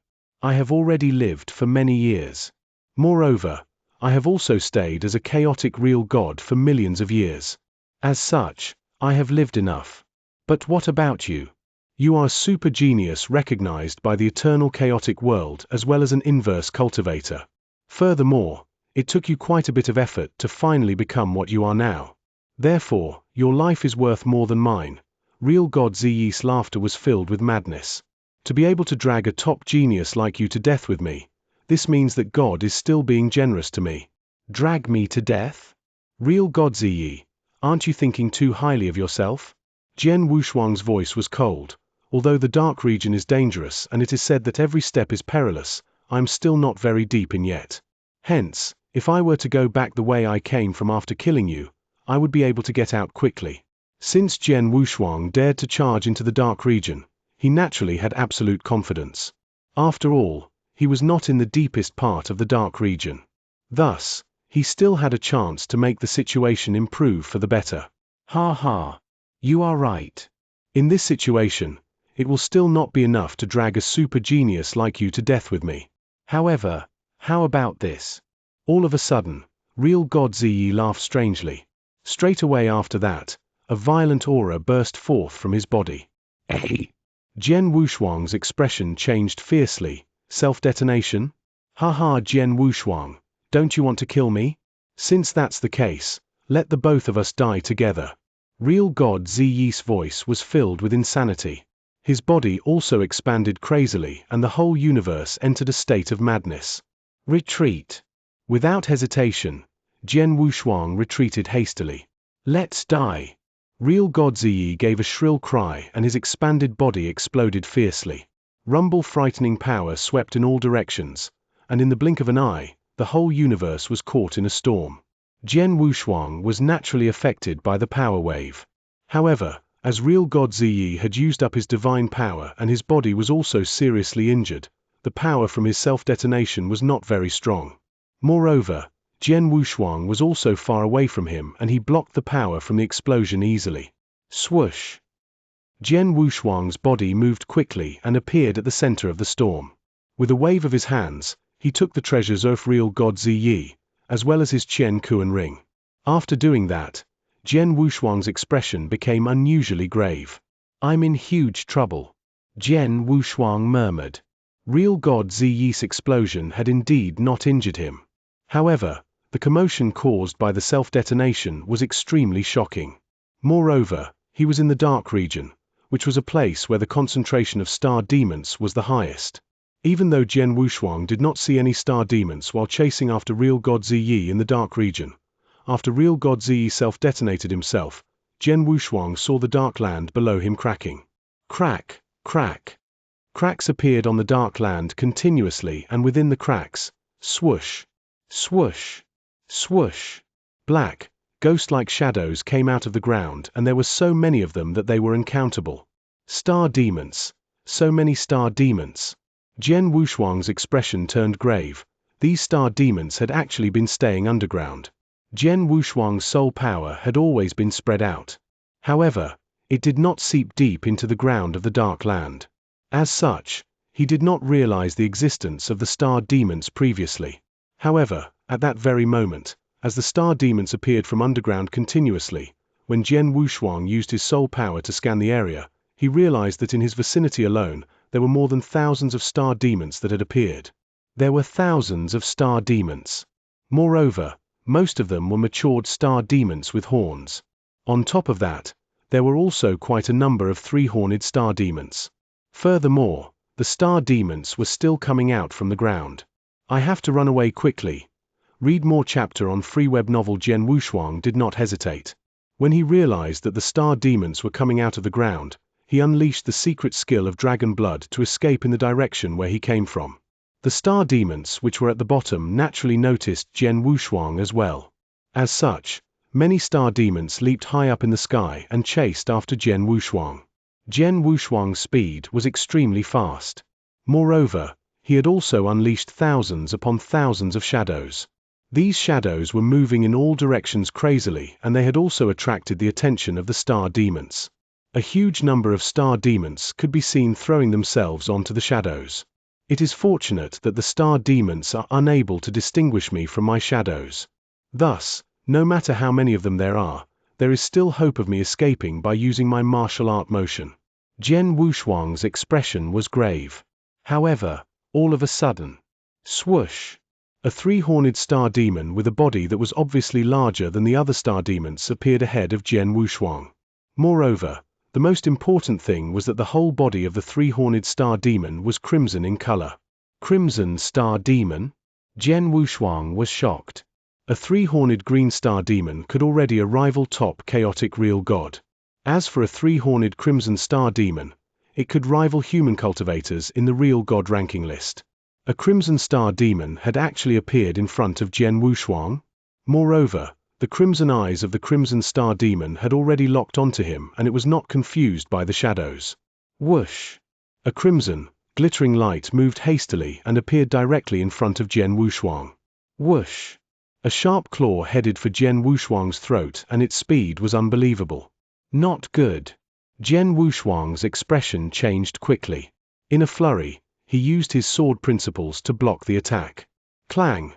S1: I have already lived for many years. Moreover, I have also stayed as a chaotic real god for millions of years. As such, I have lived enough. But what about you? You are a super genius recognized by the eternal chaotic world as well as an inverse cultivator. Furthermore, it took you quite a bit of effort to finally become what you are now. Therefore, your life is worth more than mine. Real God Ziyi's laughter was filled with madness. To be able to drag a top genius like you to death with me, this means that God is still being generous to me. Drag me to death? Real God Ziyi, aren't you thinking too highly of yourself? Jian Wushuang's voice was cold. Although the dark region is dangerous and it is said that every step is perilous, I am still not very deep in yet. Hence, if I were to go back the way I came from after killing you, I would be able to get out quickly. Since Jian Wushuang dared to charge into the dark region, he naturally had absolute confidence. After all, he was not in the deepest part of the dark region. Thus, he still had a chance to make the situation improve for the better. Ha ha. You are right. In this situation, it will still not be enough to drag a super genius like you to death with me. However, how about this? All of a sudden, real God Ziyi laughed strangely. Straight away after that, a violent aura burst forth from his body. Jian Wushuang's expression changed fiercely. Self-detonation? Haha Jian Wushuang, don't you want to kill me? Since that's the case, let the both of us die together. Real God Ziyi's voice was filled with insanity. His body also expanded crazily and the whole universe entered a state of madness. Retreat. Without hesitation, Jian Wushuang retreated hastily. Let's die. Real God Ziyi gave a shrill cry and his expanded body exploded fiercely. Rumble frightening power swept in all directions, and in the blink of an eye, the whole universe was caught in a storm. Jian Wushuang was naturally affected by the power wave. However, as real God Ziyi had used up his divine power and his body was also seriously injured, the power from his self-detonation was not very strong. Moreover, Jian Wushuang was also far away from him and he blocked the power from the explosion easily. Swoosh! Jian Wushuang's body moved quickly and appeared at the center of the storm. With a wave of his hands, he took the treasures of real God Ziyi, as well as his Qian Kuan ring. After doing that, Jian Wushuang's expression became unusually grave. "I'm in huge trouble," Jian Wushuang murmured. Real God Ziyi's explosion had indeed not injured him. However, the commotion caused by the self-detonation was extremely shocking. Moreover, he was in the dark region, which was a place where the concentration of star demons was the highest. Even though Jian Wushuang did not see any star demons while chasing after real God Ziyi in the dark region, after real God Ziyi self-detonated himself, Jian Wushuang saw the dark land below him cracking. Crack, crack. Cracks appeared on the dark land continuously, and within the cracks, swoosh, swoosh, swoosh. Black, ghost-like shadows came out of the ground, and there were so many of them that they were uncountable. Star demons. So many star demons. Jian Wushuang's expression turned grave. These star demons had actually been staying underground. Jian Wushuang's soul power had always been spread out. However, it did not seep deep into the ground of the dark land. As such, he did not realize the existence of the star demons previously. However, at that very moment, as the star demons appeared from underground continuously, when Jian Wushuang used his soul power to scan the area, he realized that in his vicinity alone, there were more than thousands of star demons that had appeared. There were thousands of star demons. Moreover, most of them were matured star demons with horns. On top of that, there were also quite a number of three-horned star demons. Furthermore, the star demons were still coming out from the ground. I have to run away quickly. Read more chapter on free web novel. Jian Wushuang did not hesitate. When he realized that the star demons were coming out of the ground, he unleashed the secret skill of dragon blood to escape in the direction where he came from. The star demons which were at the bottom naturally noticed Jian Wushuang as well. As such, many star demons leaped high up in the sky and chased after Jian Wushuang. Jian Wushuang's speed was extremely fast. Moreover, he had also unleashed thousands upon thousands of shadows. These shadows were moving in all directions crazily, and they had also attracted the attention of the star demons. A huge number of star demons could be seen throwing themselves onto the shadows. It is fortunate that the star demons are unable to distinguish me from my shadows. Thus, no matter how many of them there is still hope of me escaping by using my martial art motion. Jian Wushuang's expression was grave. However, all of a sudden, swoosh! A three-horned star demon with a body that was obviously larger than the other star demons appeared ahead of Jian Wushuang. Moreover, the most important thing was that the whole body of the three-horned star demon was crimson in color. Crimson star demon? Jian Wushuang was shocked. A three-horned green star demon could already rival top chaotic real god. As for a three-horned crimson star demon, it could rival human cultivators in the real god ranking list. A crimson star demon had actually appeared in front of Jian Wushuang. Moreover, the crimson eyes of the crimson star demon had already locked onto him, and it was not confused by the shadows. Whoosh! A crimson, glittering light moved hastily and appeared directly in front of Jian Wushuang. Whoosh! A sharp claw headed for Jian Wushuang's throat, and its speed was unbelievable. Not good. Jian Wushuang's expression changed quickly. In a flurry, he used his sword principles to block the attack. Clang!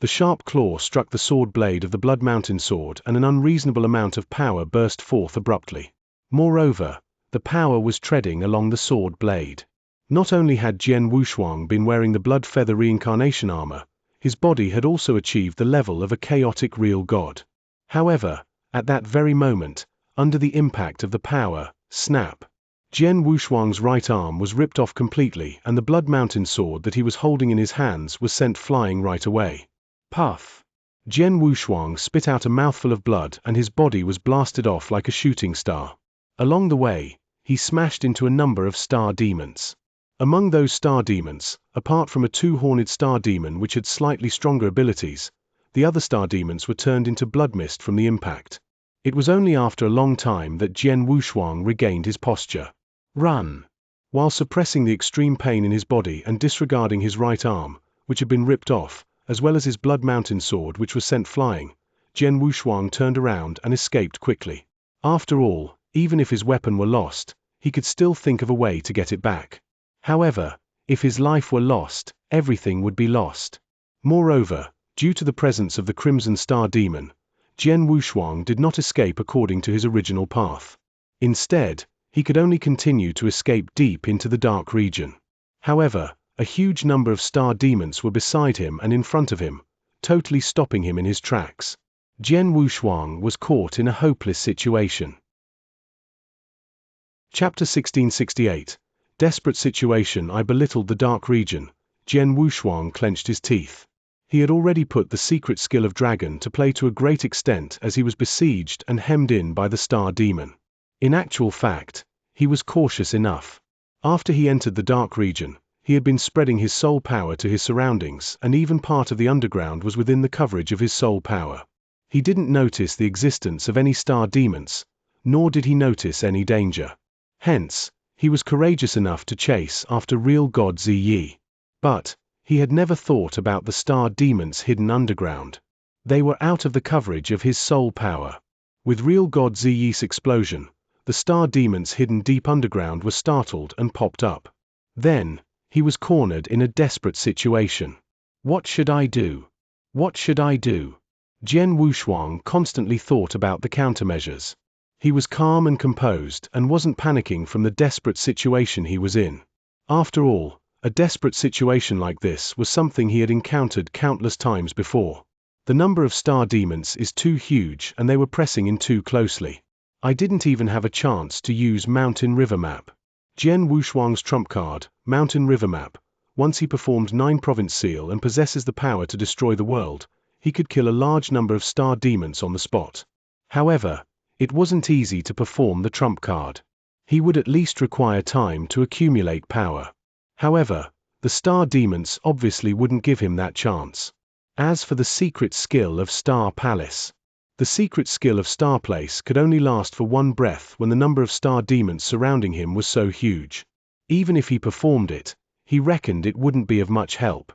S1: The sharp claw struck the sword blade of the Blood Mountain sword, and an unreasonable amount of power burst forth abruptly. Moreover, the power was treading along the sword blade. Not only had Jian Wushuang been wearing the Blood Feather reincarnation armor, his body had also achieved the level of a chaotic real god. However, at that very moment, under the impact of the power, snap! Jian Wushuang's right arm was ripped off completely, and the Blood Mountain sword that he was holding in his hands was sent flying right away. Puff! Jian Wushuang spit out a mouthful of blood, and his body was blasted off like a shooting star. Along the way, he smashed into a number of star demons. Among those star demons, apart from a two-horned star demon which had slightly stronger abilities, the other star demons were turned into blood mist from the impact. It was only after a long time that Jian Wushuang regained his posture. Run! While suppressing the extreme pain in his body and disregarding his right arm, which had been ripped off, as well as his blood mountain sword which was sent flying, Jian Wushuang turned around and escaped quickly. After all, even if his weapon were lost, he could still think of a way to get it back. However, if his life were lost, everything would be lost. Moreover, due to the presence of the Crimson Star Demon, Jian Wushuang did not escape according to his original path. Instead, he could only continue to escape deep into the dark region. However, a huge number of star demons were beside him and in front of him, totally stopping him in his tracks. Jian Wushuang was caught in a hopeless situation. Chapter 1668. Desperate situation. I belittled the dark region. Jian Wushuang clenched his teeth. He had already put the secret skill of dragon to play to a great extent as he was besieged and hemmed in by the star demon. In actual fact, he was cautious enough. After he entered the dark region, he had been spreading his soul power to his surroundings, and even part of the underground was within the coverage of his soul power. He didn't notice the existence of any star demons, nor did he notice any danger. Hence, he was courageous enough to chase after real god Ziyi. But he had never thought about the star demons hidden underground. They were out of the coverage of his soul power. With real god Ziyi's explosion, the star demons hidden deep underground were startled and popped up. Then, he was cornered in a desperate situation. What should I do? What should I do? Jian Wushuang constantly thought about the countermeasures. He was calm and composed and wasn't panicking from the desperate situation he was in. After all, a desperate situation like this was something he had encountered countless times before. The number of star demons is too huge and they were pressing in too closely. I didn't even have a chance to use Mountain River Map. Jian Wushuang's trump card, Mountain River Map. Once he performed 9 Province Seal and possesses the power to destroy the world, he could kill a large number of star demons on the spot. However, it wasn't easy to perform the trump card. He would at least require time to accumulate power. However, the star demons obviously wouldn't give him that chance. As for the secret skill of Star Palace, the secret skill of Star Place could only last for one breath when the number of star demons surrounding him was so huge. Even if he performed it, he reckoned it wouldn't be of much help.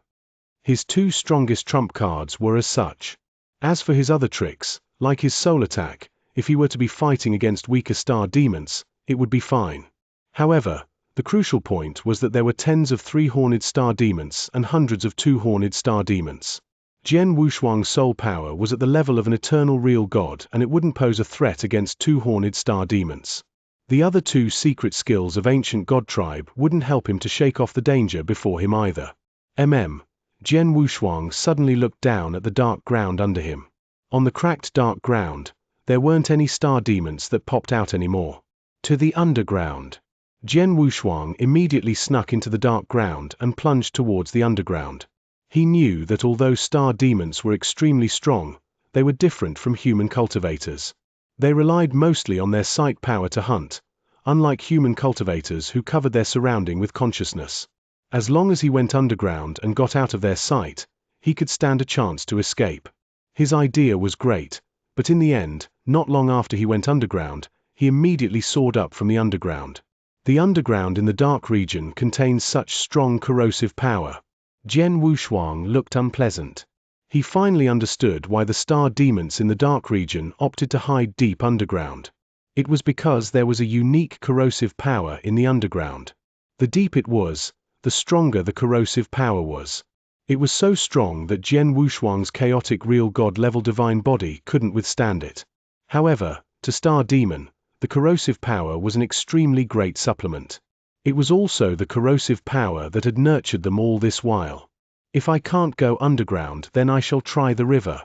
S1: His 2 strongest trump cards were as such. As for his other tricks, like his soul attack, if he were to be fighting against weaker star demons, it would be fine. However, the crucial point was that there were tens of 3-horned star demons and hundreds of 2-horned star demons. Jian Wushuang's soul power was at the level of an eternal real god and it wouldn't pose a threat against 2-horned star demons. The other 2 secret skills of ancient god tribe wouldn't help him to shake off the danger before him either. Jian Wushuang suddenly looked down at the dark ground under him. On the cracked dark ground, there weren't any star demons that popped out anymore. To the underground. Jian Wushuang immediately snuck into the dark ground and plunged towards the underground. He knew that although star demons were extremely strong, they were different from human cultivators. They relied mostly on their sight power to hunt, unlike human cultivators who covered their surrounding with consciousness. As long as he went underground and got out of their sight, he could stand a chance to escape. His idea was great, but in the end, not long after he went underground, he immediately soared up from the underground. The underground in the dark region contains such strong corrosive power. Jian Wushuang looked unpleasant. He finally understood why the star demons in the dark region opted to hide deep underground. It was because there was a unique corrosive power in the underground. The deeper it was, the stronger the corrosive power was. It was so strong that Jian Wushuang's chaotic real god-level divine body couldn't withstand it. However, to Star Demon, the corrosive power was an extremely great supplement. It was also the corrosive power that had nurtured them all this while. If I can't go underground, then I shall try the river.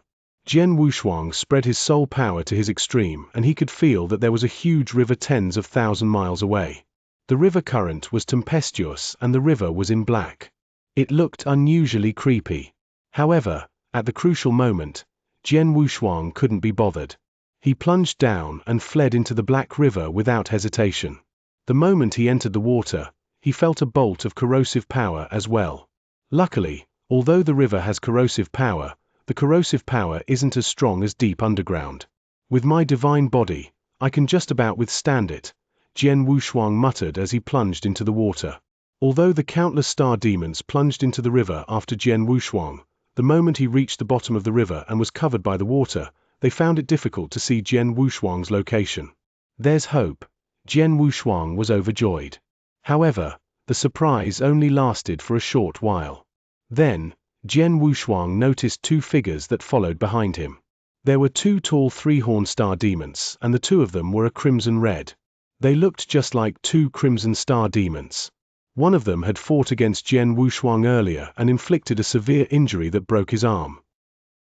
S1: Jian Wushuang spread his soul power to his extreme and he could feel that there was a huge river tens of thousand miles away. The river current was tempestuous and the river was in black. It looked unusually creepy. However, at the crucial moment, Jian Wushuang couldn't be bothered. He plunged down and fled into the black river without hesitation. The moment he entered the water, he felt a bolt of corrosive power as well. Luckily, although the river has corrosive power, the corrosive power isn't as strong as deep underground. With my divine body, I can just about withstand it, Jian Wushuang muttered as he plunged into the water. Although the countless star demons plunged into the river after Jian Wushuang, the moment he reached the bottom of the river and was covered by the water, they found it difficult to see Jian Wushuang's location. There's hope. Jian Wushuang was overjoyed. However, the surprise only lasted for a short while. Then, Jian Wushuang noticed two figures that followed behind him. There were two tall three-horned star demons, and the two of them were a crimson red. They looked just like two crimson star demons. One of them had fought against Jian Wushuang earlier and inflicted a severe injury that broke his arm.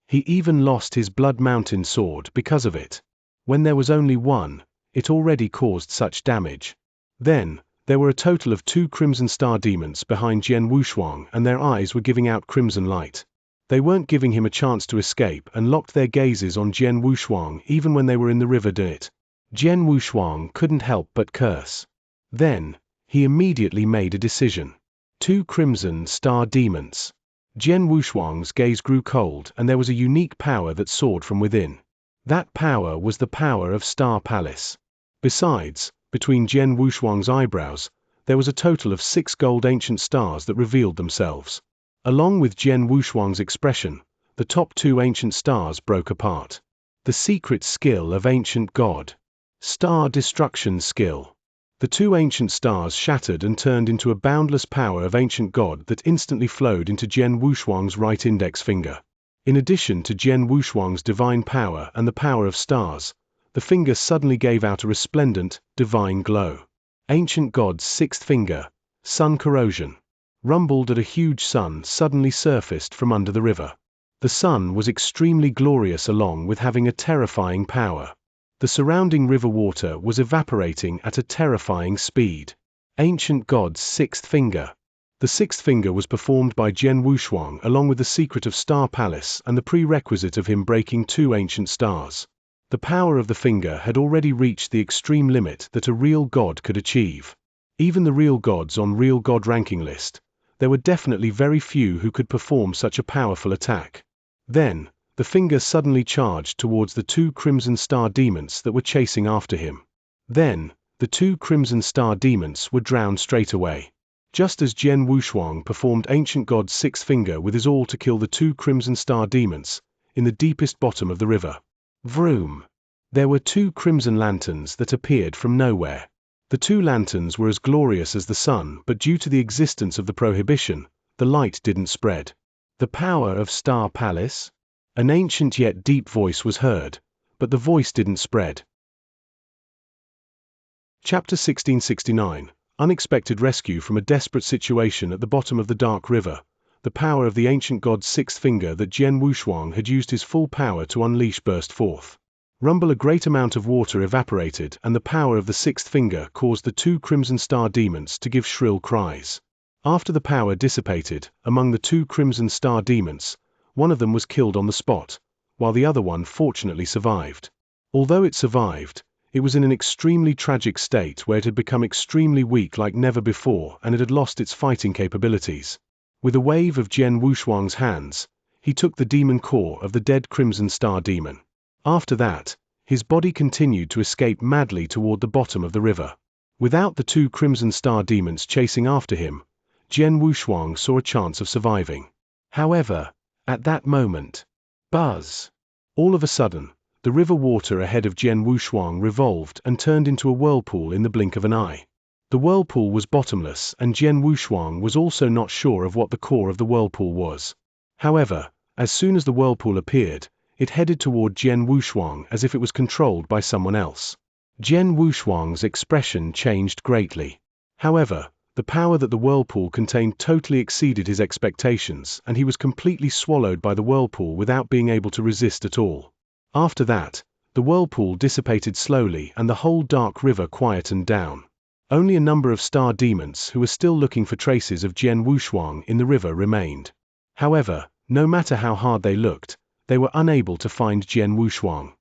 S1: He even lost his Blood Mountain sword because of it. When there was only one, it already caused such damage. Then, there were a total of two crimson star demons behind Jian Wushuang, and their eyes were giving out crimson light. They weren't giving him a chance to escape and locked their gazes on Jian Wushuang even when they were in the river Dit. Jian Wushuang couldn't help but curse. Then, he immediately made a decision. Two crimson star demons. Jian Wushuang's gaze grew cold, and there was a unique power that soared from within. That power was the power of Star Palace. Besides, between Jian Wushuang's eyebrows, there was a total of 6 gold ancient stars that revealed themselves. Along with Jian Wushuang's expression, the top 2 ancient stars broke apart. The secret skill of ancient god. Star destruction skill. The 2 ancient stars shattered and turned into a boundless power of ancient god that instantly flowed into Jian Wushuang's right index finger. In addition to Jian Wushuang's divine power and the power of stars, the finger suddenly gave out a resplendent, divine glow. Ancient god's 6th finger, sun corrosion. Rumbled that a huge sun suddenly surfaced from under the river. The sun was extremely glorious along with having a terrifying power. The surrounding river water was evaporating at a terrifying speed. Ancient god's 6th finger. The 6th finger was performed by Jian Wushuang along with the secret of Star Palace and the prerequisite of him breaking 2 ancient stars. The power of the finger had already reached the extreme limit that a real god could achieve. Even the real gods on Real God ranking list, there were definitely very few who could perform such a powerful attack. Then, the finger suddenly charged towards the 2 crimson star demons that were chasing after him. Then, the 2 crimson star demons were drowned straight away. Just as Jian Wushuang performed ancient god's 6th finger with his all to kill the 2 crimson star demons, in the deepest bottom of the river. Vroom! There were 2 crimson lanterns that appeared from nowhere. The 2 lanterns were as glorious as the sun, but due to the existence of the prohibition, the light didn't spread. The power of Star Palace? An ancient yet deep voice was heard, but the voice didn't spread. Chapter 1669. Unexpected rescue from a desperate situation at the bottom of the dark river. The power of the ancient god's 6th finger that Jian Wushuang had used his full power to unleash burst forth. Rumble, a great amount of water evaporated, and the power of the 6th finger caused the 2 crimson star demons to give shrill cries. After the power dissipated, among the 2 crimson star demons, one of them was killed on the spot, while the other one fortunately survived. Although it survived, it was in an extremely tragic state where it had become extremely weak like never before, and it had lost its fighting capabilities. With a wave of Jian Wushuang's hands, he took the demon core of the dead crimson star demon. After that, his body continued to escape madly toward the bottom of the river. Without the 2 crimson star demons chasing after him, Jian Wushuang saw a chance of surviving. However, at that moment, buzz! All of a sudden, the river water ahead of Jian Wushuang revolved and turned into a whirlpool in the blink of an eye. The whirlpool was bottomless, and Jian Wushuang was also not sure of what the core of the whirlpool was. However, as soon as the whirlpool appeared, it headed toward Jian Wushuang as if it was controlled by someone else. Jian Wushuang's expression changed greatly. However, the power that the whirlpool contained totally exceeded his expectations, and he was completely swallowed by the whirlpool without being able to resist at all. After that, the whirlpool dissipated slowly and the whole dark river quietened down. Only a number of star demons who were still looking for traces of Jian Wushuang in the river remained. However, no matter how hard they looked, they were unable to find Jian Wushuang.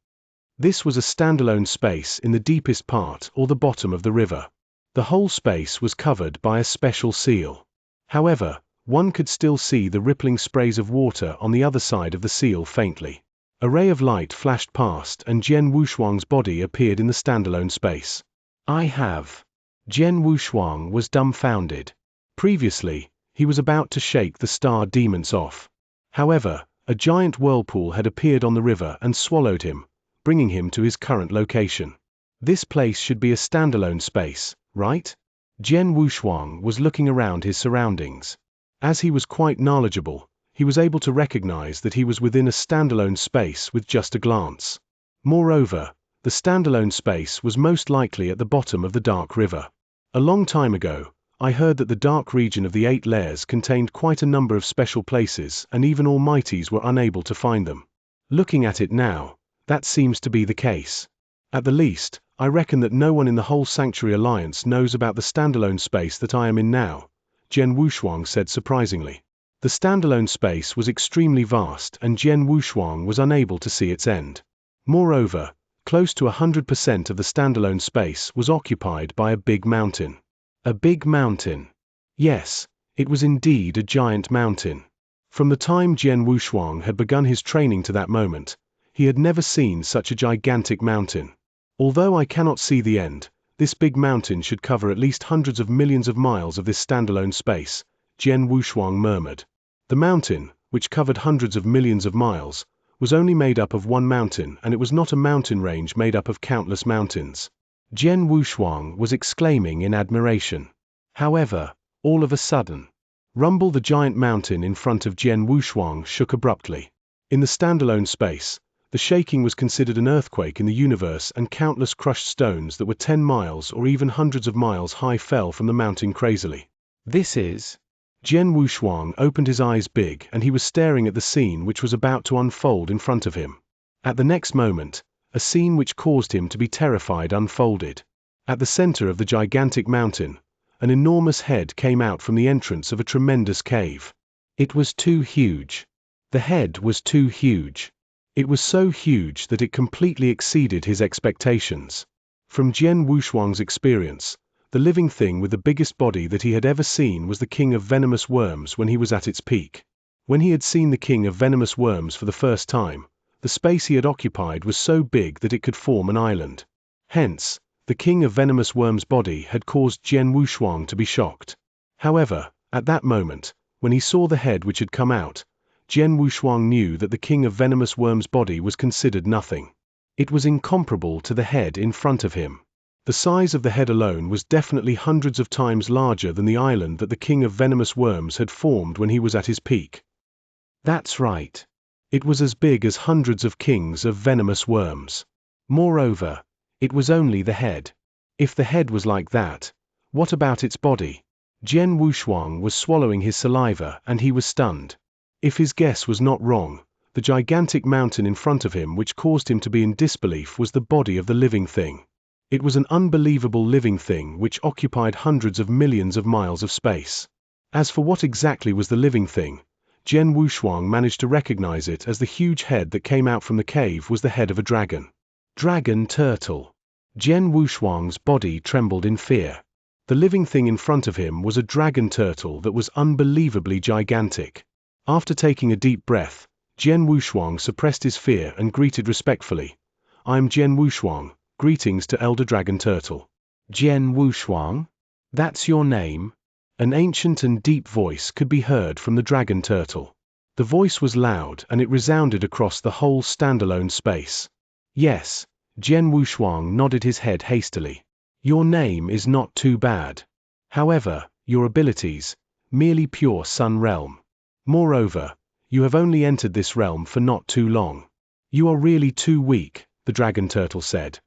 S1: This was a standalone space in the deepest part or the bottom of the river. The whole space was covered by a special seal. However, one could still see the rippling sprays of water on the other side of the seal faintly. A ray of light flashed past and Jian Wushuang's body appeared in the standalone space. I have. Jian Wushuang was dumbfounded. Previously, he was about to shake the star demons off. However, a giant whirlpool had appeared on the river and swallowed him, bringing him to his current location. This place should be a standalone space, right? Jian Wushuang was looking around his surroundings. As he was quite knowledgeable, he was able to recognize that he was within a standalone space with just a glance. Moreover, the standalone space was most likely at the bottom of the dark river. A long time ago, I heard that the dark region of the 8 layers contained quite a number of special places and even Almighties were unable to find them. Looking at it now, that seems to be the case. At the least, I reckon that no one in the whole Sanctuary Alliance knows about the standalone space that I am in now, Jian Wushuang said surprisingly. The standalone space was extremely vast and Jian Wushuang was unable to see its end. Moreover, close to 100% of the standalone space was occupied by a big mountain. A big mountain. Yes, it was indeed a giant mountain. From the time Jian Wushuang had begun his training to that moment, he had never seen such a gigantic mountain. Although I cannot see the end, this big mountain should cover at least hundreds of millions of miles of this standalone space, Jian Wushuang murmured. The mountain, which covered hundreds of millions of miles, was only made up of one mountain and it was not a mountain range made up of countless mountains. Jian Wushuang was exclaiming in admiration. However, all of a sudden, Rumble the giant mountain in front of Jian Wushuang shook abruptly. In the standalone space, the shaking was considered an earthquake in the universe and countless crushed stones that were 10 miles or even hundreds of miles high fell from the mountain crazily. This is... Jian Wushuang opened his eyes big and he was staring at the scene which was about to unfold in front of him. At the next moment, a scene which caused him to be terrified unfolded. At the center of the gigantic mountain, an enormous head came out from the entrance of a tremendous cave. It was too huge. The head was too huge. It was so huge that it completely exceeded his expectations. From Jian Wushuang's experience, the living thing with the biggest body that he had ever seen was the king of venomous worms when he was at its peak. When he had seen the king of venomous worms for the first time, the space he had occupied was so big that it could form an island. Hence, the king of venomous worms' body had caused Jian Wushuang to be shocked. However, at that moment, when he saw the head which had come out, Jian Wushuang knew that the king of venomous worms' body was considered nothing. It was incomparable to the head in front of him. The size of the head alone was definitely hundreds of times larger than the island that the king of venomous worms had formed when he was at his peak. That's right. It was as big as hundreds of kings of venomous worms. Moreover, it was only the head. If the head was like that, what about its body? Jian Wushuang was swallowing his saliva and he was stunned. If his guess was not wrong, the gigantic mountain in front of him which caused him to be in disbelief was the body of the living thing. It was an unbelievable living thing which occupied hundreds of millions of miles of space. As for what exactly was the living thing, Jian Wushuang managed to recognize it as the huge head that came out from the cave was the head of a dragon. Dragon turtle. Jian Wushuang's body trembled in fear. The living thing in front of him was a dragon turtle that was unbelievably gigantic. After taking a deep breath, Jian Wushuang suppressed his fear and greeted respectfully. "I'm Jian Wushuang. Greetings to Elder Dragon Turtle." "Jian Wushuang? That's your name?" An ancient and deep voice could be heard from the Dragon Turtle. The voice was loud and it resounded across the whole standalone space. "Yes," Jian Wushuang nodded his head hastily. "Your name is not too bad. However, your abilities, merely pure Sun Realm. Moreover, you have only entered this realm for not too long. You are really too weak," the Dragon Turtle said.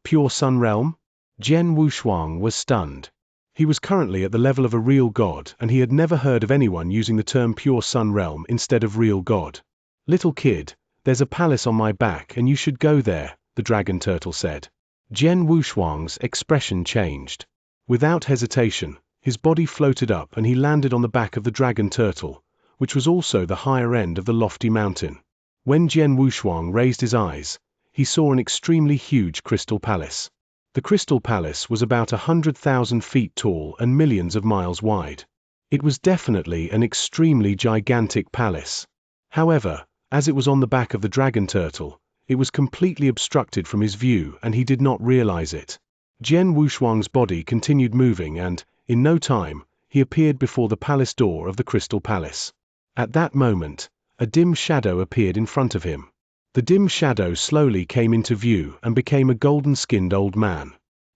S1: "Pure Sun Realm?" Jian Wushuang was stunned. He was currently at the level of a real god and he had never heard of anyone using the term Pure Sun Realm instead of real god. "Little kid, there's a palace on my back and you should go there," the Dragon Turtle said. Jian Wushuang's expression changed. Without hesitation, his body floated up and he landed on the back of the Dragon Turtle, which was also the higher end of the lofty mountain. When Jian Wushuang raised his eyes, he saw an extremely huge crystal palace. The Crystal Palace was about 100,000 feet tall and millions of miles wide. It was definitely an extremely gigantic palace. However, as it was on the back of the dragon turtle, it was completely obstructed from his view and he did not realize it. Jian Wushuang's body continued moving and, in no time, he appeared before the palace door of the Crystal Palace. At that moment, a dim shadow appeared in front of him. The dim shadow slowly came into view and became a golden-skinned old man.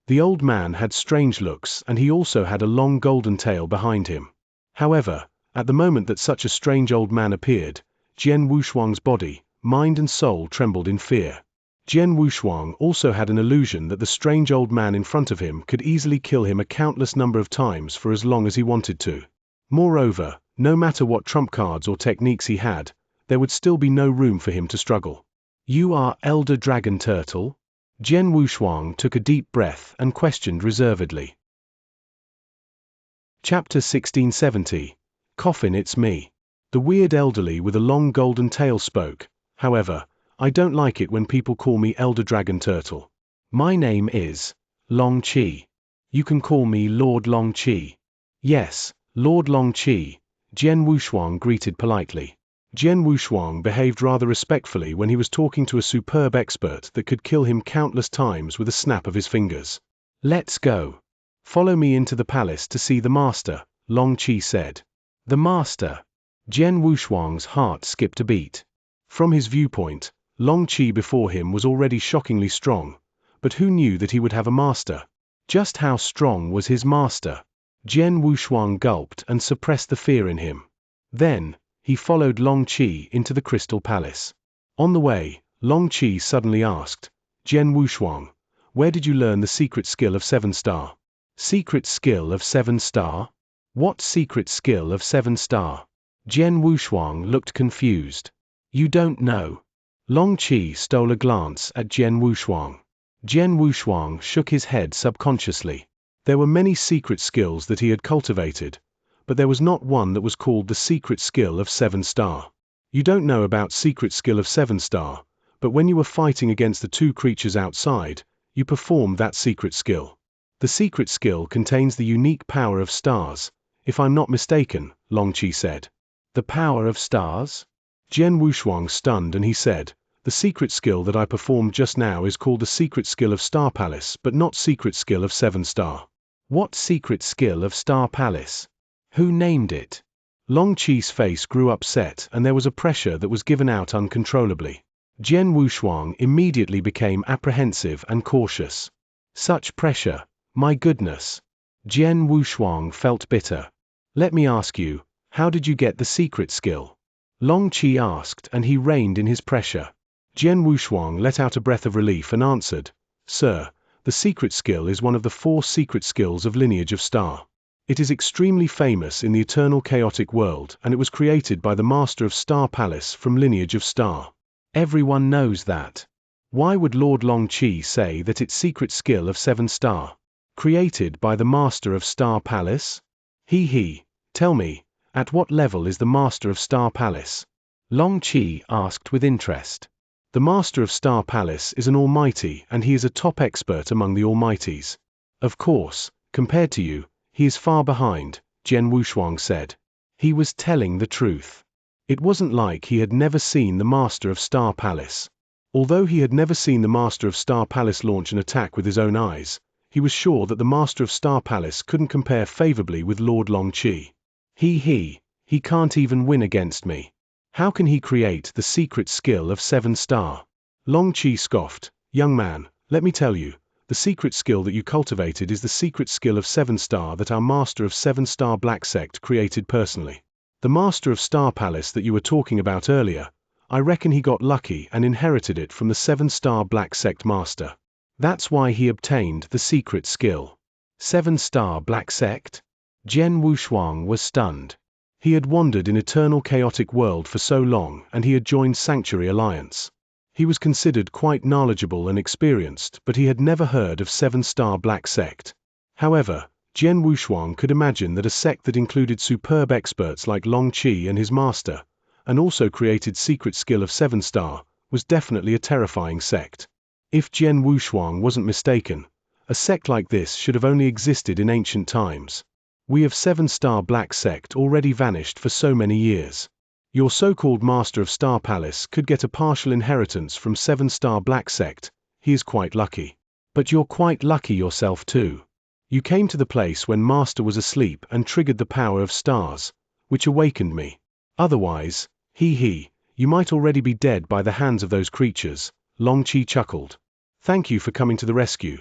S1: The old man had strange looks and he also had a long golden tail behind him. However, at the moment that such a strange old man appeared, Jian Wushuang's body, mind and soul trembled in fear. Jian Wushuang also had an illusion that the strange old man in front of him could easily kill him a countless number of times for as long as he wanted to. Moreover, no matter what trump cards or techniques he had, there would still be no room for him to struggle. "You are Elder Dragon Turtle?" Jian Wushuang took a deep breath and questioned reservedly. Chapter 1670. Coffin, it's me. The weird elderly with a long golden tail spoke. "However, I don't like it when people call me Elder Dragon Turtle. My name is Long Qi. You can call me Lord Long Qi." "Yes, Lord Long Qi," Jian Wushuang greeted politely. Jian Wushuang behaved rather respectfully when he was talking to a superb expert that could kill him countless times with a snap of his fingers. "Let's go. Follow me into the palace to see the master," Long Qi said. "The master?" Jian Wushuang's heart skipped a beat. From his viewpoint, Long Qi before him was already shockingly strong, but who knew that he would have a master? Just how strong was his master? Jian Wushuang gulped and suppressed the fear in him. Then, he followed Long Qi into the Crystal Palace. On the way, Long Qi suddenly asked, "Jian Wushuang, where did you learn the secret skill of 7-star? Secret skill of 7-star? What secret skill of 7-star? Jian Wushuang looked confused. "You don't know?" Long Qi stole a glance at Jian Wushuang. Jian Wushuang shook his head subconsciously. There were many secret skills that he had cultivated, but there was not one that was called the secret skill of 7-star. You don't know about secret skill of 7-star, but when you were fighting against the two creatures outside, you performed that secret skill. The secret skill contains the unique power of stars, if I'm not mistaken, Long Qi said. "The power of stars?" Jian Wushuang stunned and he said, "The secret skill that I performed just now is called the secret skill of Star Palace, but not secret skill of 7-star. "What secret skill of Star Palace? Who named it?" Long Qi's face grew upset and there was a pressure that was given out uncontrollably. Jian Wushuang immediately became apprehensive and cautious. Such pressure, my goodness. Jian Wushuang felt bitter. "Let me ask you, how did you get the secret skill?" Long Qi asked and he reined in his pressure. Jian Wushuang let out a breath of relief and answered, "Sir, the secret skill is one of the 4 secret skills of Lineage of Star. It is extremely famous in the eternal chaotic world and it was created by the Master of Star Palace from Lineage of Star. Everyone knows that. Why would Lord Long Qi say that its secret skill of 7-star? Created by the Master of Star Palace? Tell me, at what level is the Master of Star Palace?" Long Qi asked with interest. "The Master of Star Palace is an almighty and he is a top expert among the almighties. Of course, compared to you, he is far behind," Jian Wushuang said. He was telling the truth. It wasn't like he had never seen the Master of Star Palace. Although he had never seen the Master of Star Palace launch an attack with his own eyes, he was sure that the Master of Star Palace couldn't compare favorably with Lord Long Qi. He can't even win against me. How can he create the secret skill of 7-star? Long Qi scoffed. "Young man, let me tell you, the secret skill that you cultivated is the secret skill of 7-star that our Master of 7-star Black Sect created personally. The Master of Star Palace that you were talking about earlier, I reckon he got lucky and inherited it from the 7-star Black Sect Master. That's why he obtained the secret skill." 7-star Black Sect? Jian Wushuang was stunned. He had wandered in eternal chaotic world for so long and he had joined Sanctuary Alliance. He was considered quite knowledgeable and experienced, but he had never heard of 7-star Black Sect. However, Jian Wushuang could imagine that a sect that included superb experts like Long Qi and his master, and also created secret skill of 7-star, was definitely a terrifying sect. If Jian Wushuang wasn't mistaken, A sect like this should have only existed in ancient times. We of 7-Star Black Sect already vanished for so many years. Your so-called Master of Star Palace could get a partial inheritance from 7-Star Black Sect. He is quite lucky. But you're quite lucky yourself too. You came to the place when Master was asleep and triggered the power of stars, which awakened me. Otherwise, you might already be dead by the hands of those creatures. Long Qi chuckled. Thank you for coming to the rescue.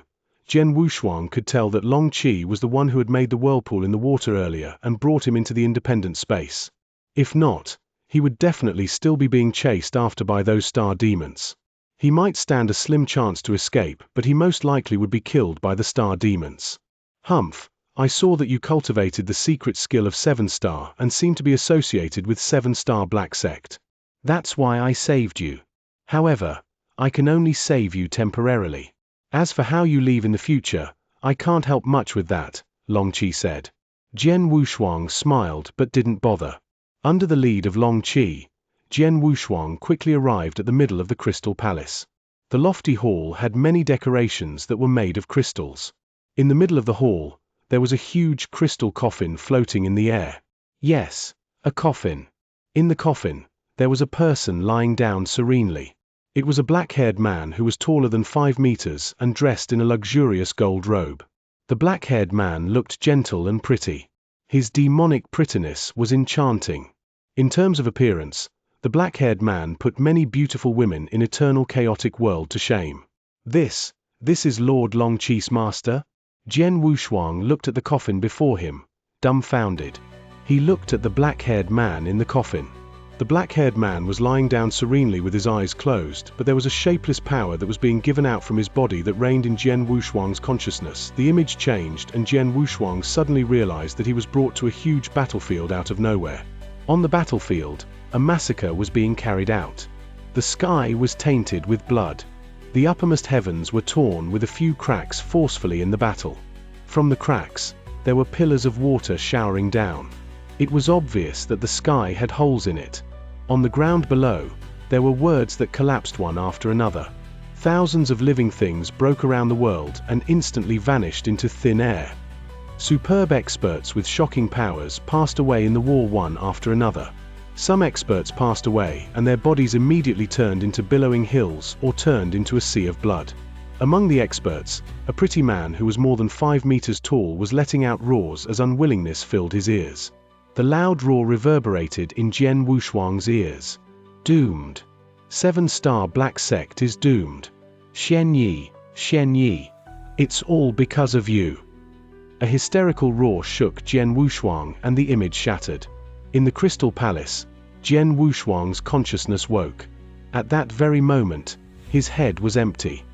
S1: Jian Wushuang could tell that Long Qi was the one who had made the whirlpool in the water earlier and brought him into the independent space. If not, he would definitely still be being chased after by those star demons. He might stand a slim chance to escape, but he most likely would be killed by the star demons. Humph, I saw that you cultivated the secret skill of 7-Star and seem to be associated with 7-Star Black Sect. That's why I saved you. However, I can only save you temporarily. As for how you leave in the future, I can't help much with that, Long Qi said. Jian Wushuang smiled but didn't bother. Under the lead of Long Qi, Jian Wushuang quickly arrived at the middle of the Crystal Palace. The lofty hall had many decorations that were made of crystals. In the middle of the hall, there was a huge crystal coffin floating in the air. Yes, a coffin. In the coffin, there was a person lying down serenely. It was a black-haired man who was taller than 5 meters and dressed in a luxurious gold robe. The black-haired man looked gentle and pretty. His demonic prettiness was enchanting. In terms of appearance, the black-haired man put many beautiful women in eternal chaotic world to shame. This is Lord Long Qi's master? Jian Wushuang looked at the coffin before him, dumbfounded. He looked at the black-haired man in the coffin. The black-haired man was lying down serenely with his eyes closed, but there was a shapeless power that was being given out from his body that reigned in Jian Wushuang's consciousness. The image changed, and Jian Wushuang suddenly realized that he was brought to a huge battlefield out of nowhere. On the battlefield, a massacre was being carried out. The sky was tainted with blood. The uppermost heavens were torn with a few cracks forcefully in the battle. From the cracks, there were pillars of water showering down. It was obvious that the sky had holes in it. On the ground below, there were words that collapsed one after another. Thousands of living things broke around the world and instantly vanished into thin air. Superb experts with shocking powers passed away in the war one after another. Some experts passed away and their bodies immediately turned into billowing hills or turned into a sea of blood. Among the experts, a pretty man who was more than 5 meters tall was letting out roars as unwillingness filled his ears. The loud roar reverberated in Jian Wushuang's ears. Doomed. 7-Star Black Sect is doomed. Xianxia. It's all because of you. A hysterical roar shook Jian Wushuang and the image shattered. In the Crystal Palace, Jian Wushuang's consciousness woke. At that very moment, his head was empty.